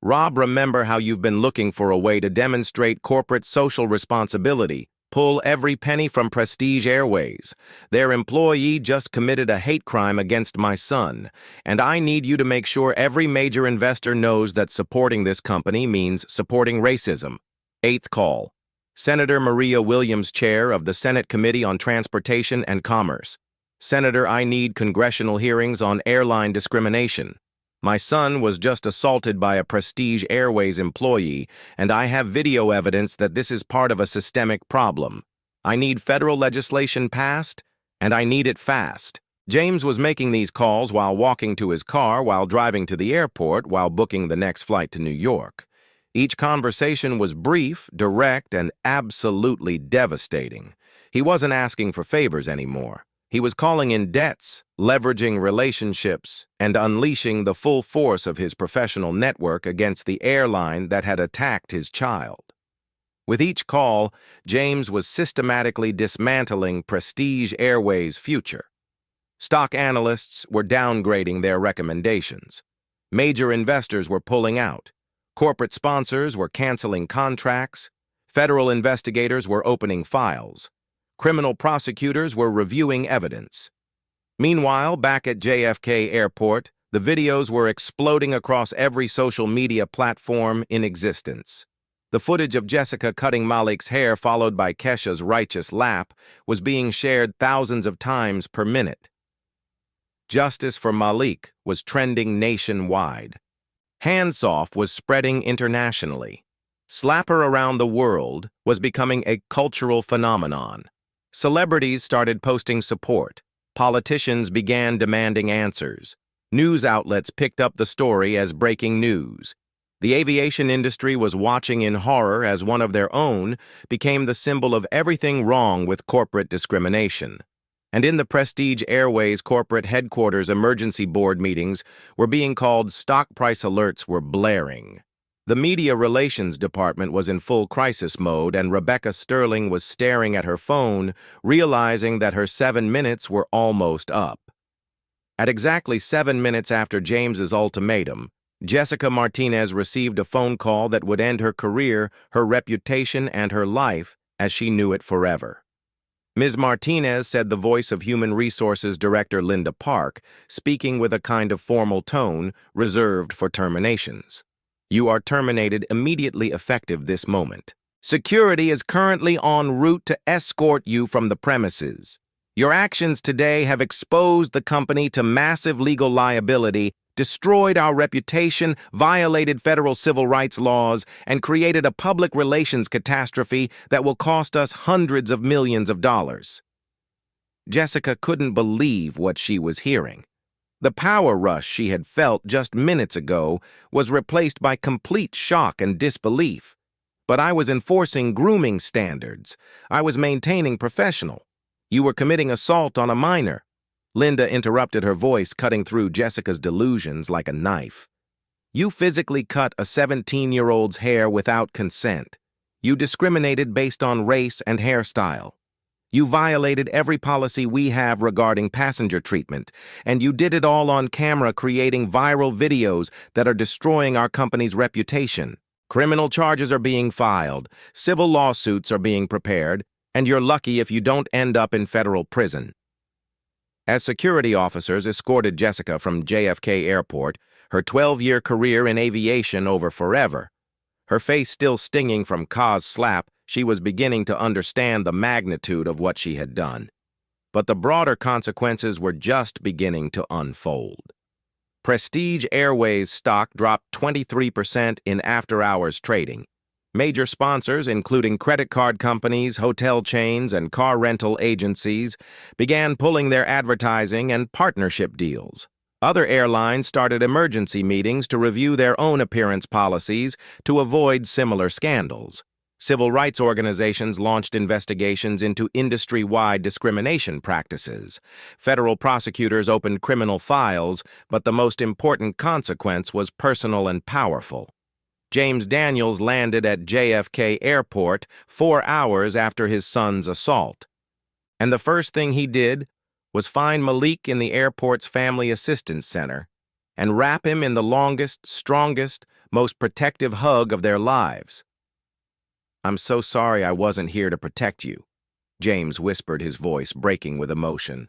Rob, remember how you've been looking for a way to demonstrate corporate social responsibility. Pull every penny from Prestige Airways. Their employee just committed a hate crime against my son, and I need you to make sure every major investor knows that supporting this company means supporting racism. Eighth call. Senator Maria Williams, chair of the Senate Committee on Transportation and Commerce. Senator, I need congressional hearings on airline discrimination. My son was just assaulted by a Prestige Airways employee, and I have video evidence that this is part of a systemic problem. I need federal legislation passed, and I need it fast. James was making these calls while walking to his car, while driving to the airport, while booking the next flight to New York. Each conversation was brief, direct, and absolutely devastating. He wasn't asking for favors anymore. He was calling in debts, leveraging relationships, and unleashing the full force of his professional network against the airline that had attacked his child. With each call, James was systematically dismantling Prestige Airways' future. Stock analysts were downgrading their recommendations. Major investors were pulling out. Corporate sponsors were canceling contracts. Federal investigators were opening files. Criminal prosecutors were reviewing evidence. Meanwhile, back at JFK Airport, the videos were exploding across every social media platform in existence. The footage of Jessica cutting Malik's hair, followed by Kesha's righteous lap, was being shared thousands of times per minute. Justice for Malik was trending nationwide. Hands-off was spreading internationally. Slapper around the world was becoming a cultural phenomenon. Celebrities started posting support. Politicians began demanding answers. News outlets picked up the story as breaking news. The aviation industry was watching in horror as one of their own became the symbol of everything wrong with corporate discrimination. And in the Prestige Airways corporate headquarters emergency board meetings were being called, stock price alerts were blaring. The media relations department was in full crisis mode, and Rebecca Sterling was staring at her phone, realizing that her 7 minutes were almost up. At exactly 7 minutes after James's ultimatum, Jessica Martinez received a phone call that would end her career, her reputation, and her life as she knew it forever. Ms. Martinez said, the voice of Human Resources Director Linda Park, speaking with a kind of formal tone reserved for terminations. You are terminated immediately effective this moment. Security is currently en route to escort you from the premises. Your actions today have exposed the company to massive legal liability, destroyed our reputation, violated federal civil rights laws, and created a public relations catastrophe that will cost us hundreds of millions of dollars. Jessica couldn't believe what she was hearing. The power rush she had felt just minutes ago was replaced by complete shock and disbelief. But I was enforcing grooming standards. I was maintaining professional. You were committing assault on a minor. Linda interrupted, her voice cutting through Jessica's delusions like a knife. You physically cut a 17-year-old's hair without consent. You discriminated based on race and hairstyle. You violated every policy we have regarding passenger treatment, and you did it all on camera, creating viral videos that are destroying our company's reputation. Criminal charges are being filed, civil lawsuits are being prepared, and you're lucky if you don't end up in federal prison. As security officers escorted Jessica from JFK Airport, her 12-year career in aviation over forever. Her face still stinging from Ka's slap, she was beginning to understand the magnitude of what she had done. But the broader consequences were just beginning to unfold. Prestige Airways stock dropped 23% in after-hours trading. Major sponsors, including credit card companies, hotel chains, and car rental agencies, began pulling their advertising and partnership deals. Other airlines started emergency meetings to review their own appearance policies to avoid similar scandals. Civil rights organizations launched investigations into industry-wide discrimination practices. Federal prosecutors opened criminal files, but the most important consequence was personal and powerful. James Daniels landed at JFK Airport 4 hours after his son's assault. And the first thing he did was find Malik in the airport's Family Assistance Center and wrap him in the longest, strongest, most protective hug of their lives. "I'm so sorry I wasn't here to protect you," James whispered, his voice breaking with emotion.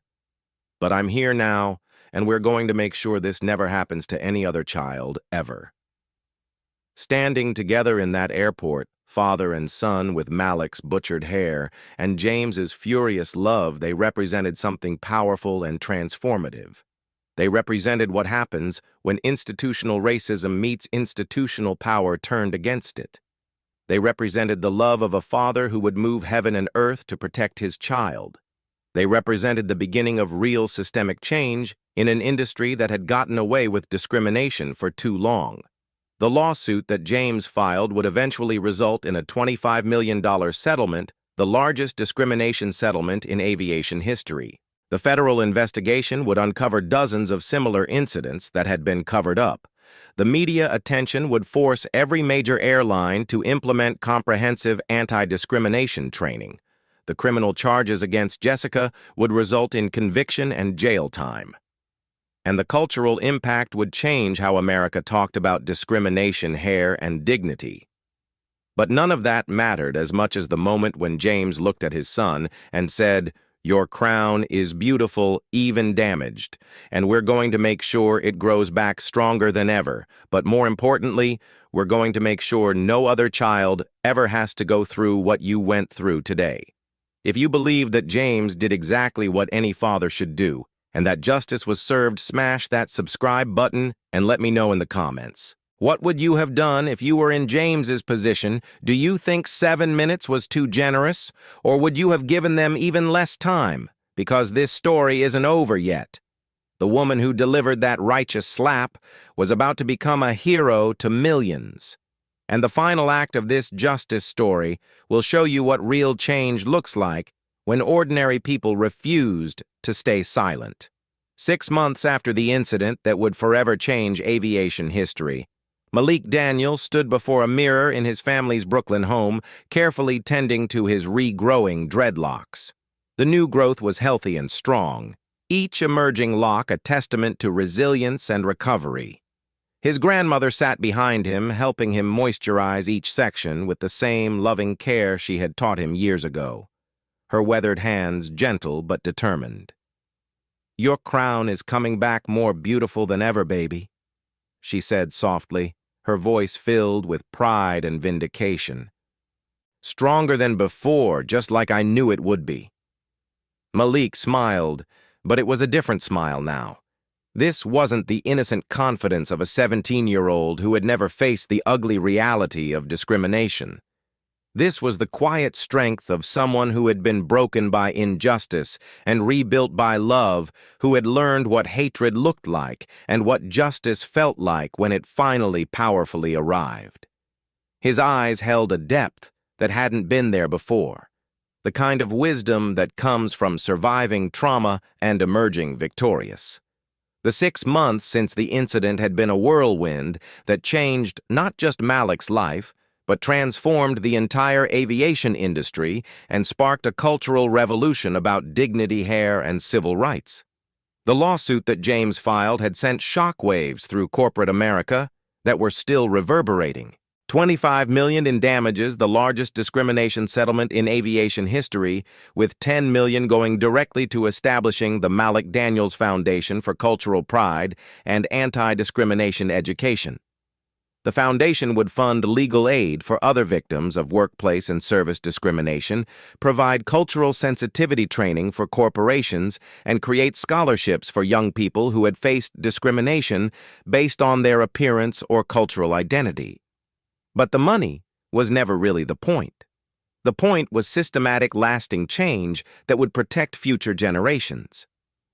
"But I'm here now, and we're going to make sure this never happens to any other child, ever." Standing together in that airport, father and son with Malik's butchered hair and James's furious love, they represented something powerful and transformative. They represented what happens when institutional racism meets institutional power turned against it. They represented the love of a father who would move heaven and earth to protect his child. They represented the beginning of real systemic change in an industry that had gotten away with discrimination for too long. The lawsuit that James filed would eventually result in a $25 million settlement, the largest discrimination settlement in aviation history. The federal investigation would uncover dozens of similar incidents that had been covered up. The media attention would force every major airline to implement comprehensive anti-discrimination training. The criminal charges against Jessica would result in conviction and jail time. And the cultural impact would change how America talked about discrimination, hair, and dignity. But none of that mattered as much as the moment when James looked at his son and said, "Your crown is beautiful, even damaged, and we're going to make sure it grows back stronger than ever. But more importantly, we're going to make sure no other child ever has to go through what you went through today." If you believe that James did exactly what any father should do, and that justice was served, smash that subscribe button and let me know in the comments. What would you have done if you were in James's position? Do you think 7 minutes was too generous? Or would you have given them even less time? Because this story isn't over yet. The woman who delivered that righteous slap was about to become a hero to millions. And the final act of this justice story will show you what real change looks like when ordinary people refused to stay silent. 6 months after the incident that would forever change aviation history, Malik Daniel stood before a mirror in his family's Brooklyn home, carefully tending to his regrowing dreadlocks. The new growth was healthy and strong, each emerging lock a testament to resilience and recovery. His grandmother sat behind him, helping him moisturize each section with the same loving care she had taught him years ago, her weathered hands gentle but determined. "Your crown is coming back more beautiful than ever, baby," she said softly, her voice filled with pride and vindication. "Stronger than before, just like I knew it would be." Malik smiled, but it was a different smile now. This wasn't the innocent confidence of a 17-year-old who had never faced the ugly reality of discrimination. This was the quiet strength of someone who had been broken by injustice and rebuilt by love, who had learned what hatred looked like and what justice felt like when it finally powerfully arrived. His eyes held a depth that hadn't been there before, the kind of wisdom that comes from surviving trauma and emerging victorious. The 6 months since the incident had been a whirlwind that changed not just Malik's life, but transformed the entire aviation industry and sparked a cultural revolution about dignity, hair, and civil rights. The lawsuit that James filed had sent shockwaves through corporate America that were still reverberating. $25 million in damages, the largest discrimination settlement in aviation history, with $10 million going directly to establishing the Malik Daniels Foundation for Cultural Pride and Anti-Discrimination Education. The foundation would fund legal aid for other victims of workplace and service discrimination, provide cultural sensitivity training for corporations, and create scholarships for young people who had faced discrimination based on their appearance or cultural identity. But the money was never really the point. The point was systematic, lasting change that would protect future generations.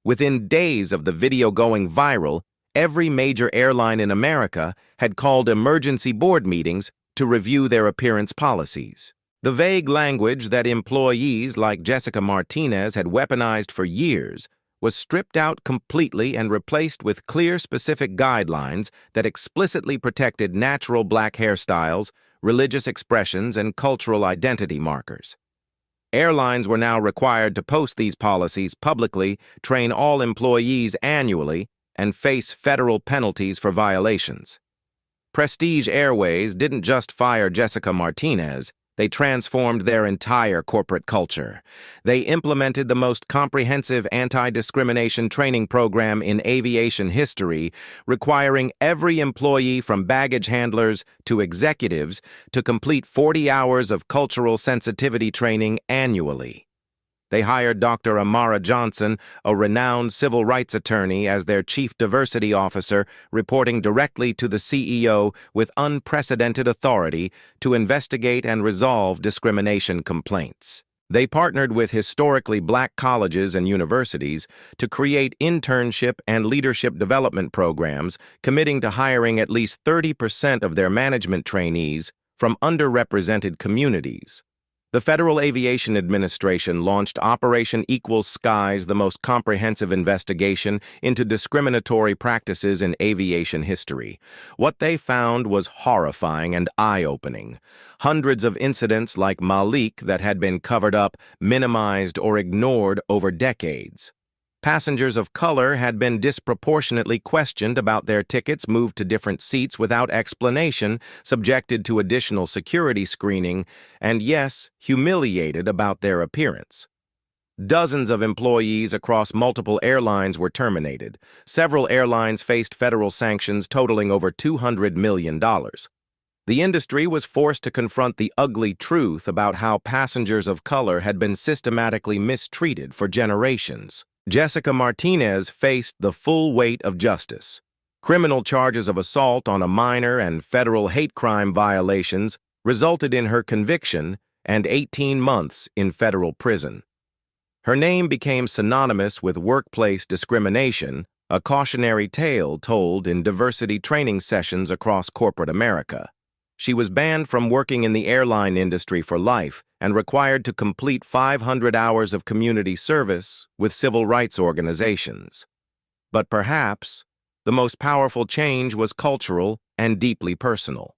Within days of the video going viral, every major airline in America had called emergency board meetings to review their appearance policies. The vague language that employees like Jessica Martinez had weaponized for years was stripped out completely and replaced with clear, specific guidelines that explicitly protected natural black hairstyles, religious expressions, and cultural identity markers. Airlines were now required to post these policies publicly, train all employees annually, and face federal penalties for violations. Prestige Airways didn't just fire Jessica Martinez, they transformed their entire corporate culture. They implemented the most comprehensive anti-discrimination training program in aviation history, requiring every employee from baggage handlers to executives to complete 40 hours of cultural sensitivity training annually. They hired Dr. Amara Johnson, a renowned civil rights attorney, as their chief diversity officer, reporting directly to the CEO with unprecedented authority to investigate and resolve discrimination complaints. They partnered with historically black colleges and universities to create internship and leadership development programs, committing to hiring at least 30% of their management trainees from underrepresented communities. The Federal Aviation Administration launched Operation Equal Skies, the most comprehensive investigation into discriminatory practices in aviation history. What they found was horrifying and eye-opening. Hundreds of incidents like Malik that had been covered up, minimized, or ignored over decades. Passengers of color had been disproportionately questioned about their tickets, moved to different seats without explanation, subjected to additional security screening, and yes, humiliated about their appearance. Dozens of employees across multiple airlines were terminated. Several airlines faced federal sanctions totaling over $200 million. The industry was forced to confront the ugly truth about how passengers of color had been systematically mistreated for generations. Jessica Martinez faced the full weight of justice. Criminal charges of assault on a minor and federal hate crime violations resulted in her conviction and 18 months in federal prison. Her name became synonymous with workplace discrimination, a cautionary tale told in diversity training sessions across corporate America. She was banned from working in the airline industry for life and required to complete 500 hours of community service with civil rights organizations. But perhaps the most powerful change was cultural and deeply personal.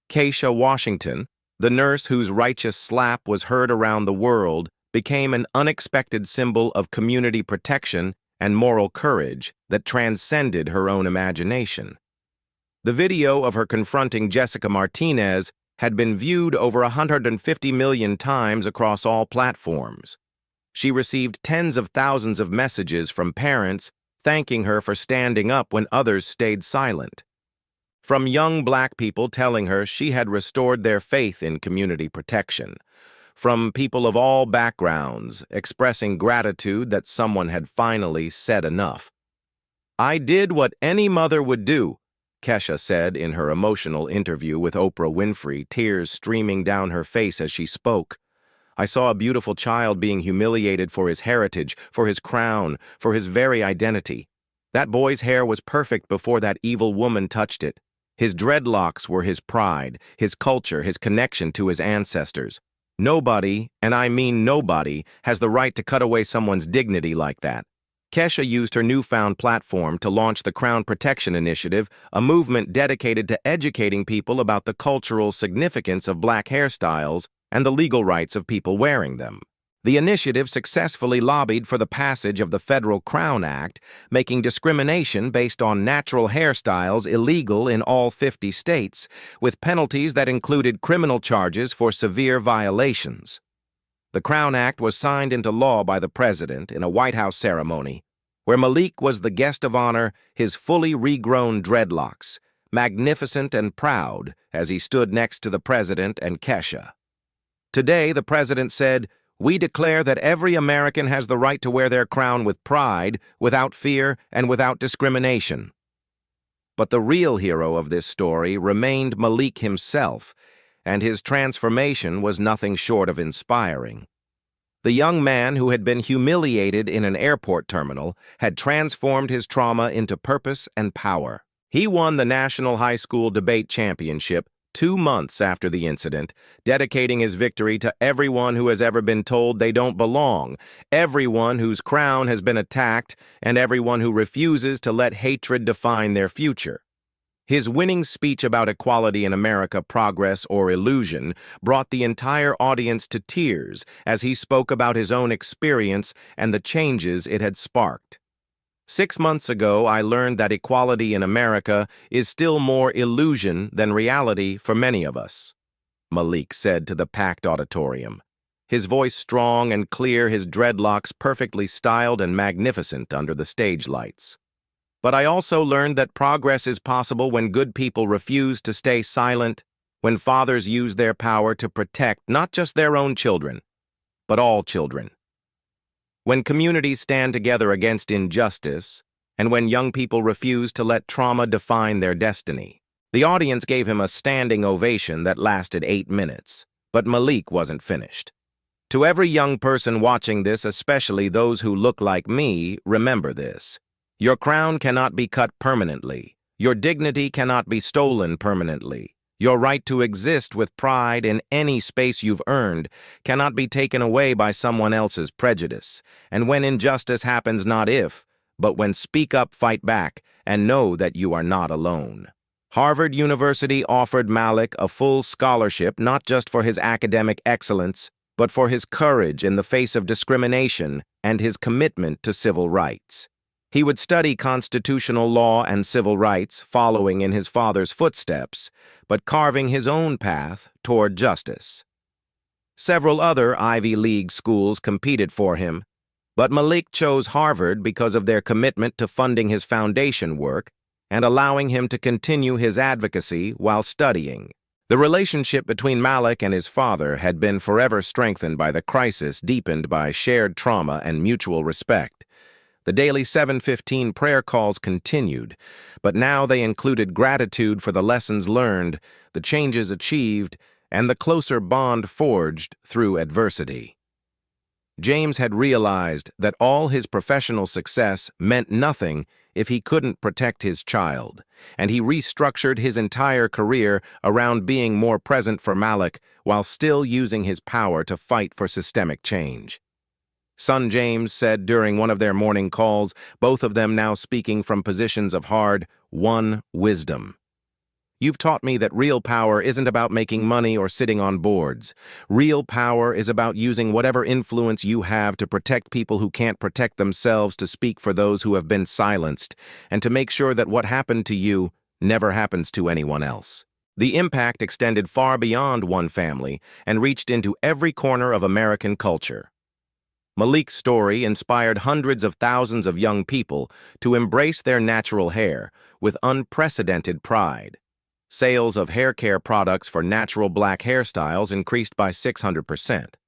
Keisha Washington, the nurse whose righteous slap was heard around the world, became an unexpected symbol of community protection and moral courage that transcended her own imagination. The video of her confronting Jessica Martinez had been viewed over 150 million times across all platforms. She received tens of thousands of messages from parents thanking her for standing up when others stayed silent. From young black people telling her she had restored their faith in community protection. From people of all backgrounds expressing gratitude that someone had finally said enough. "I did what any mother would do," Kesha said in her emotional interview with Oprah Winfrey, tears streaming down her face as she spoke. "I saw a beautiful child being humiliated for his heritage, for his crown, for his very identity. That boy's hair was perfect before that evil woman touched it. His dreadlocks were his pride, his culture, his connection to his ancestors. Nobody, and I mean nobody, has the right to cut away someone's dignity like that. Kesha used her newfound platform to launch the Crown Protection Initiative, a movement dedicated to educating people about the cultural significance of black hairstyles and the legal rights of people wearing them. The initiative successfully lobbied for the passage of the Federal Crown Act, making discrimination based on natural hairstyles illegal in all 50 states, with penalties that included criminal charges for severe violations. The Crown Act was signed into law by the President in a White House ceremony, where Malik was the guest of honor, his fully regrown dreadlocks, magnificent and proud as he stood next to the President and Kesha. Today, the President said, "We declare that every American has the right to wear their crown with pride, without fear, and without discrimination." But the real hero of this story remained Malik himself, and his transformation was nothing short of inspiring. The young man who had been humiliated in an airport terminal had transformed his trauma into purpose and power. He won the National High School Debate Championship 2 months after the incident, dedicating his victory to everyone who has ever been told they don't belong, everyone whose crown has been attacked, and everyone who refuses to let hatred define their future. His winning speech about equality in America, progress or illusion, brought the entire audience to tears as he spoke about his own experience and the changes it had sparked. 6 months ago, I learned that equality in America is still more illusion than reality for many of us, Malik said to the packed auditorium. His voice strong and clear, his dreadlocks perfectly styled and magnificent under the stage lights. But I also learned that progress is possible when good people refuse to stay silent, when fathers use their power to protect not just their own children, but all children. When communities stand together against injustice, and when young people refuse to let trauma define their destiny. The audience gave him a standing ovation that lasted 8 minutes, but Malik wasn't finished. To every young person watching this, especially those who look like me, remember this. Your crown cannot be cut permanently. Your dignity cannot be stolen permanently. Your right to exist with pride in any space you've earned cannot be taken away by someone else's prejudice. And when injustice happens, not if, but when speak up, fight back, and know that you are not alone. Harvard University offered Malik a full scholarship not just for his academic excellence, but for his courage in the face of discrimination and his commitment to civil rights. He would study constitutional law and civil rights, following in his father's footsteps, but carving his own path toward justice. Several other Ivy League schools competed for him, but Malik chose Harvard because of their commitment to funding his foundation work and allowing him to continue his advocacy while studying. The relationship between Malik and his father had been forever strengthened by the crisis, deepened by shared trauma and mutual respect. The daily 7:15 prayer calls continued, but now they included gratitude for the lessons learned, the changes achieved, and the closer bond forged through adversity. James had realized that all his professional success meant nothing if he couldn't protect his child, and he restructured his entire career around being more present for Malik while still using his power to fight for systemic change. Son James said during one of their morning calls, both of them now speaking from positions of hard-won wisdom. "You've taught me that real power isn't about making money or sitting on boards. Real power is about using whatever influence you have to protect people who can't protect themselves, to speak for those who have been silenced, and to make sure that what happened to you never happens to anyone else." The impact extended far beyond one family and reached into every corner of American culture. Malik's story inspired hundreds of thousands of young people to embrace their natural hair with unprecedented pride. Sales of hair care products for natural black hairstyles increased by 600%.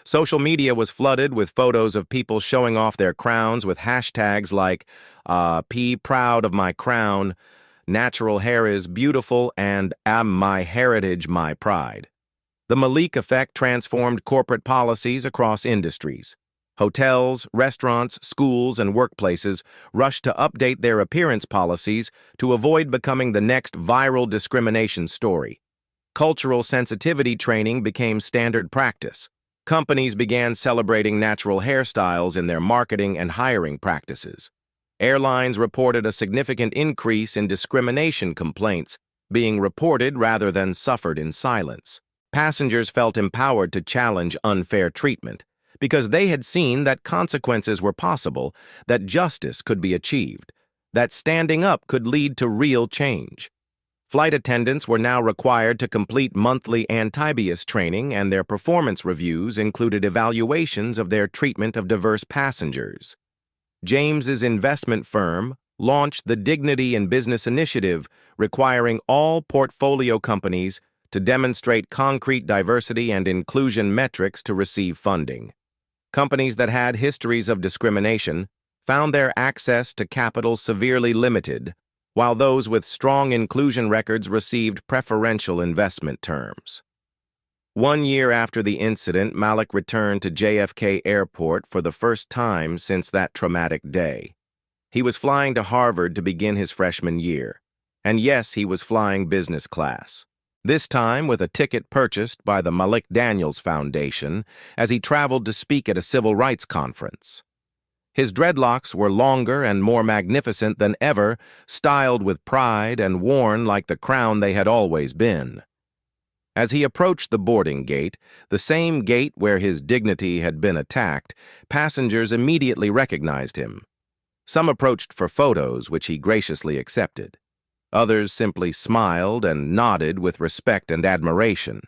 Social media was flooded with photos of people showing off their crowns with hashtags like, "P proud of my crown," "Natural hair is beautiful," and "Am my heritage my pride." The Malik effect transformed corporate policies across industries. Hotels, restaurants, schools, and workplaces rushed to update their appearance policies to avoid becoming the next viral discrimination story. Cultural sensitivity training became standard practice. Companies began celebrating natural hairstyles in their marketing and hiring practices. Airlines reported a significant increase in discrimination complaints being reported rather than suffered in silence. Passengers felt empowered to challenge unfair treatment because they had seen that consequences were possible, that justice could be achieved, that standing up could lead to real change. Flight attendants were now required to complete monthly anti-bias training, and their performance reviews included evaluations of their treatment of diverse passengers. James's investment firm launched the Dignity in Business Initiative, requiring all portfolio companies to demonstrate concrete diversity and inclusion metrics to receive funding. Companies that had histories of discrimination found their access to capital severely limited, while those with strong inclusion records received preferential investment terms. 1 year after the incident, Malik returned to JFK Airport for the first time since that traumatic day. He was flying to Harvard to begin his freshman year. And yes, he was flying business class. This time with a ticket purchased by the Malik Daniels Foundation as he traveled to speak at a civil rights conference. His dreadlocks were longer and more magnificent than ever, styled with pride and worn like the crown they had always been. As he approached the boarding gate, the same gate where his dignity had been attacked, passengers immediately recognized him. Some approached for photos, which he graciously accepted. Others simply smiled and nodded with respect and admiration.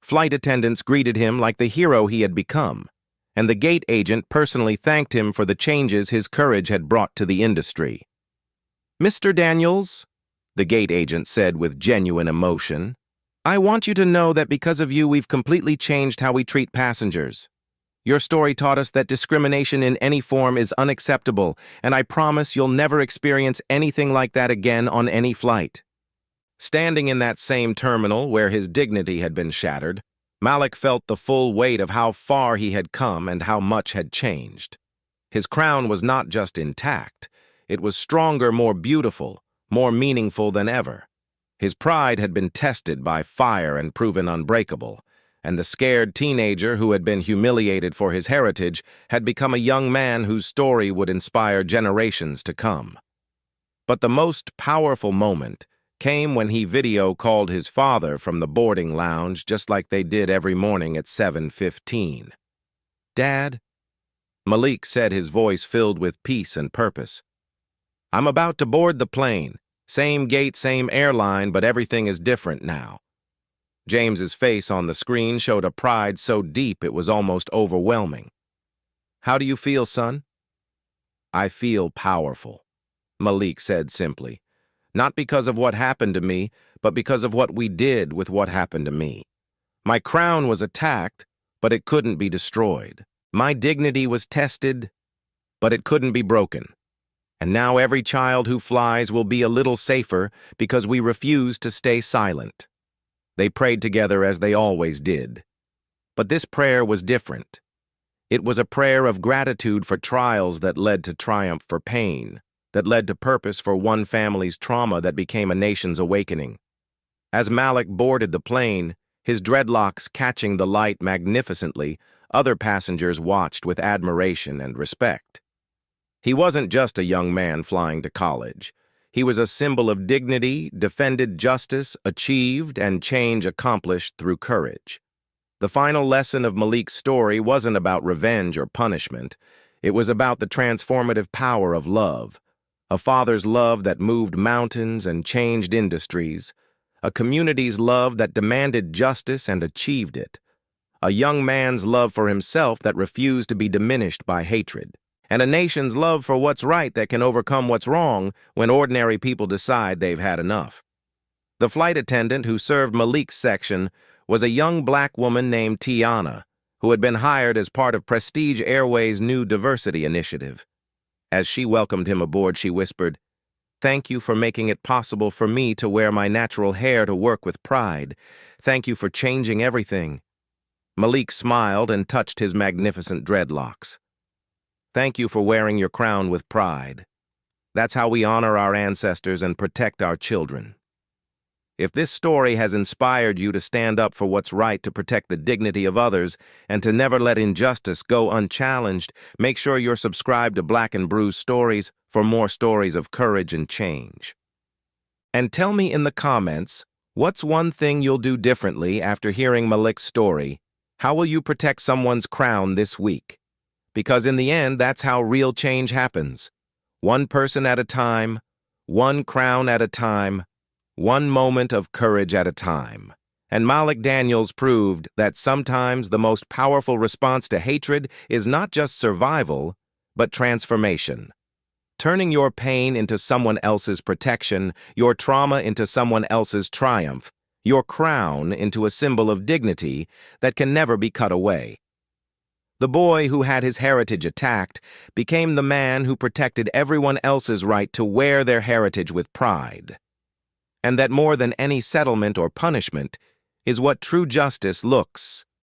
Flight attendants greeted him like the hero he had become, and the gate agent personally thanked him for the changes his courage had brought to the industry. "Mr. Daniels," the gate agent said with genuine emotion, "I want you to know that because of you, we've completely changed how we treat passengers. Your story taught us that discrimination in any form is unacceptable, and I promise you'll never experience anything like that again on any flight." Standing in that same terminal where his dignity had been shattered, Malik felt the full weight of how far he had come and how much had changed. His crown was not just intact, it was stronger, more beautiful, more meaningful than ever. His pride had been tested by fire and proven unbreakable, and the scared teenager who had been humiliated for his heritage had become a young man whose story would inspire generations to come. But the most powerful moment came when he video called his father from the boarding lounge just like they did every morning at 7:15. "Dad," Malik said, his voice filled with peace and purpose, "I'm about to board the plane. Same gate, same airline, but everything is different now." James's face on the screen showed a pride so deep it was almost overwhelming. "How do you feel, son?" "I feel powerful," Malik said simply. "Not because of what happened to me, but because of what we did with what happened to me. My crown was attacked, but it couldn't be destroyed. My dignity was tested, but it couldn't be broken. And now every child who flies will be a little safer because we refuse to stay silent." They prayed together as they always did. But this prayer was different. It was a prayer of gratitude for trials that led to triumph for pain, that led to purpose for one family's trauma that became a nation's awakening. As Malik boarded the plane, his dreadlocks catching the light magnificently, other passengers watched with admiration and respect. He wasn't just a young man flying to college. He was a symbol of dignity, defended justice, achieved, and change accomplished through courage. The final lesson of Malik's story wasn't about revenge or punishment. It was about the transformative power of love. A father's love that moved mountains and changed industries. A community's love that demanded justice and achieved it. A young man's love for himself that refused to be diminished by hatred. And a nation's love for what's right that can overcome what's wrong when ordinary people decide they've had enough. The flight attendant who served Malik's section was a young black woman named Tiana, who had been hired as part of Prestige Airways' new diversity initiative. As she welcomed him aboard, she whispered, "Thank you for making it possible for me to wear my natural hair to work with pride. Thank you for changing everything." Malik smiled and touched his magnificent dreadlocks. Thank you for wearing your crown with pride. That's how we honor our ancestors and protect our children. If this story has inspired you to stand up for what's right, to protect the dignity of others, and to never let injustice go unchallenged, make sure you're subscribed to Black and Bruised Stories for more stories of courage and change. And tell me in the comments, what's one thing you'll do differently after hearing Malik's story? How will you protect someone's crown this week? Because in the end, that's how real change happens. One person at a time, one crown at a time, one moment of courage at a time. And Malik Daniels proved that sometimes the most powerful response to hatred is not just survival, but transformation. Turning your pain into someone else's protection, your trauma into someone else's triumph, your crown into a symbol of dignity that can never be cut away. The boy who had his heritage attacked became the man who protected everyone else's right to wear their heritage with pride. And that more than any settlement or punishment is what true justice looks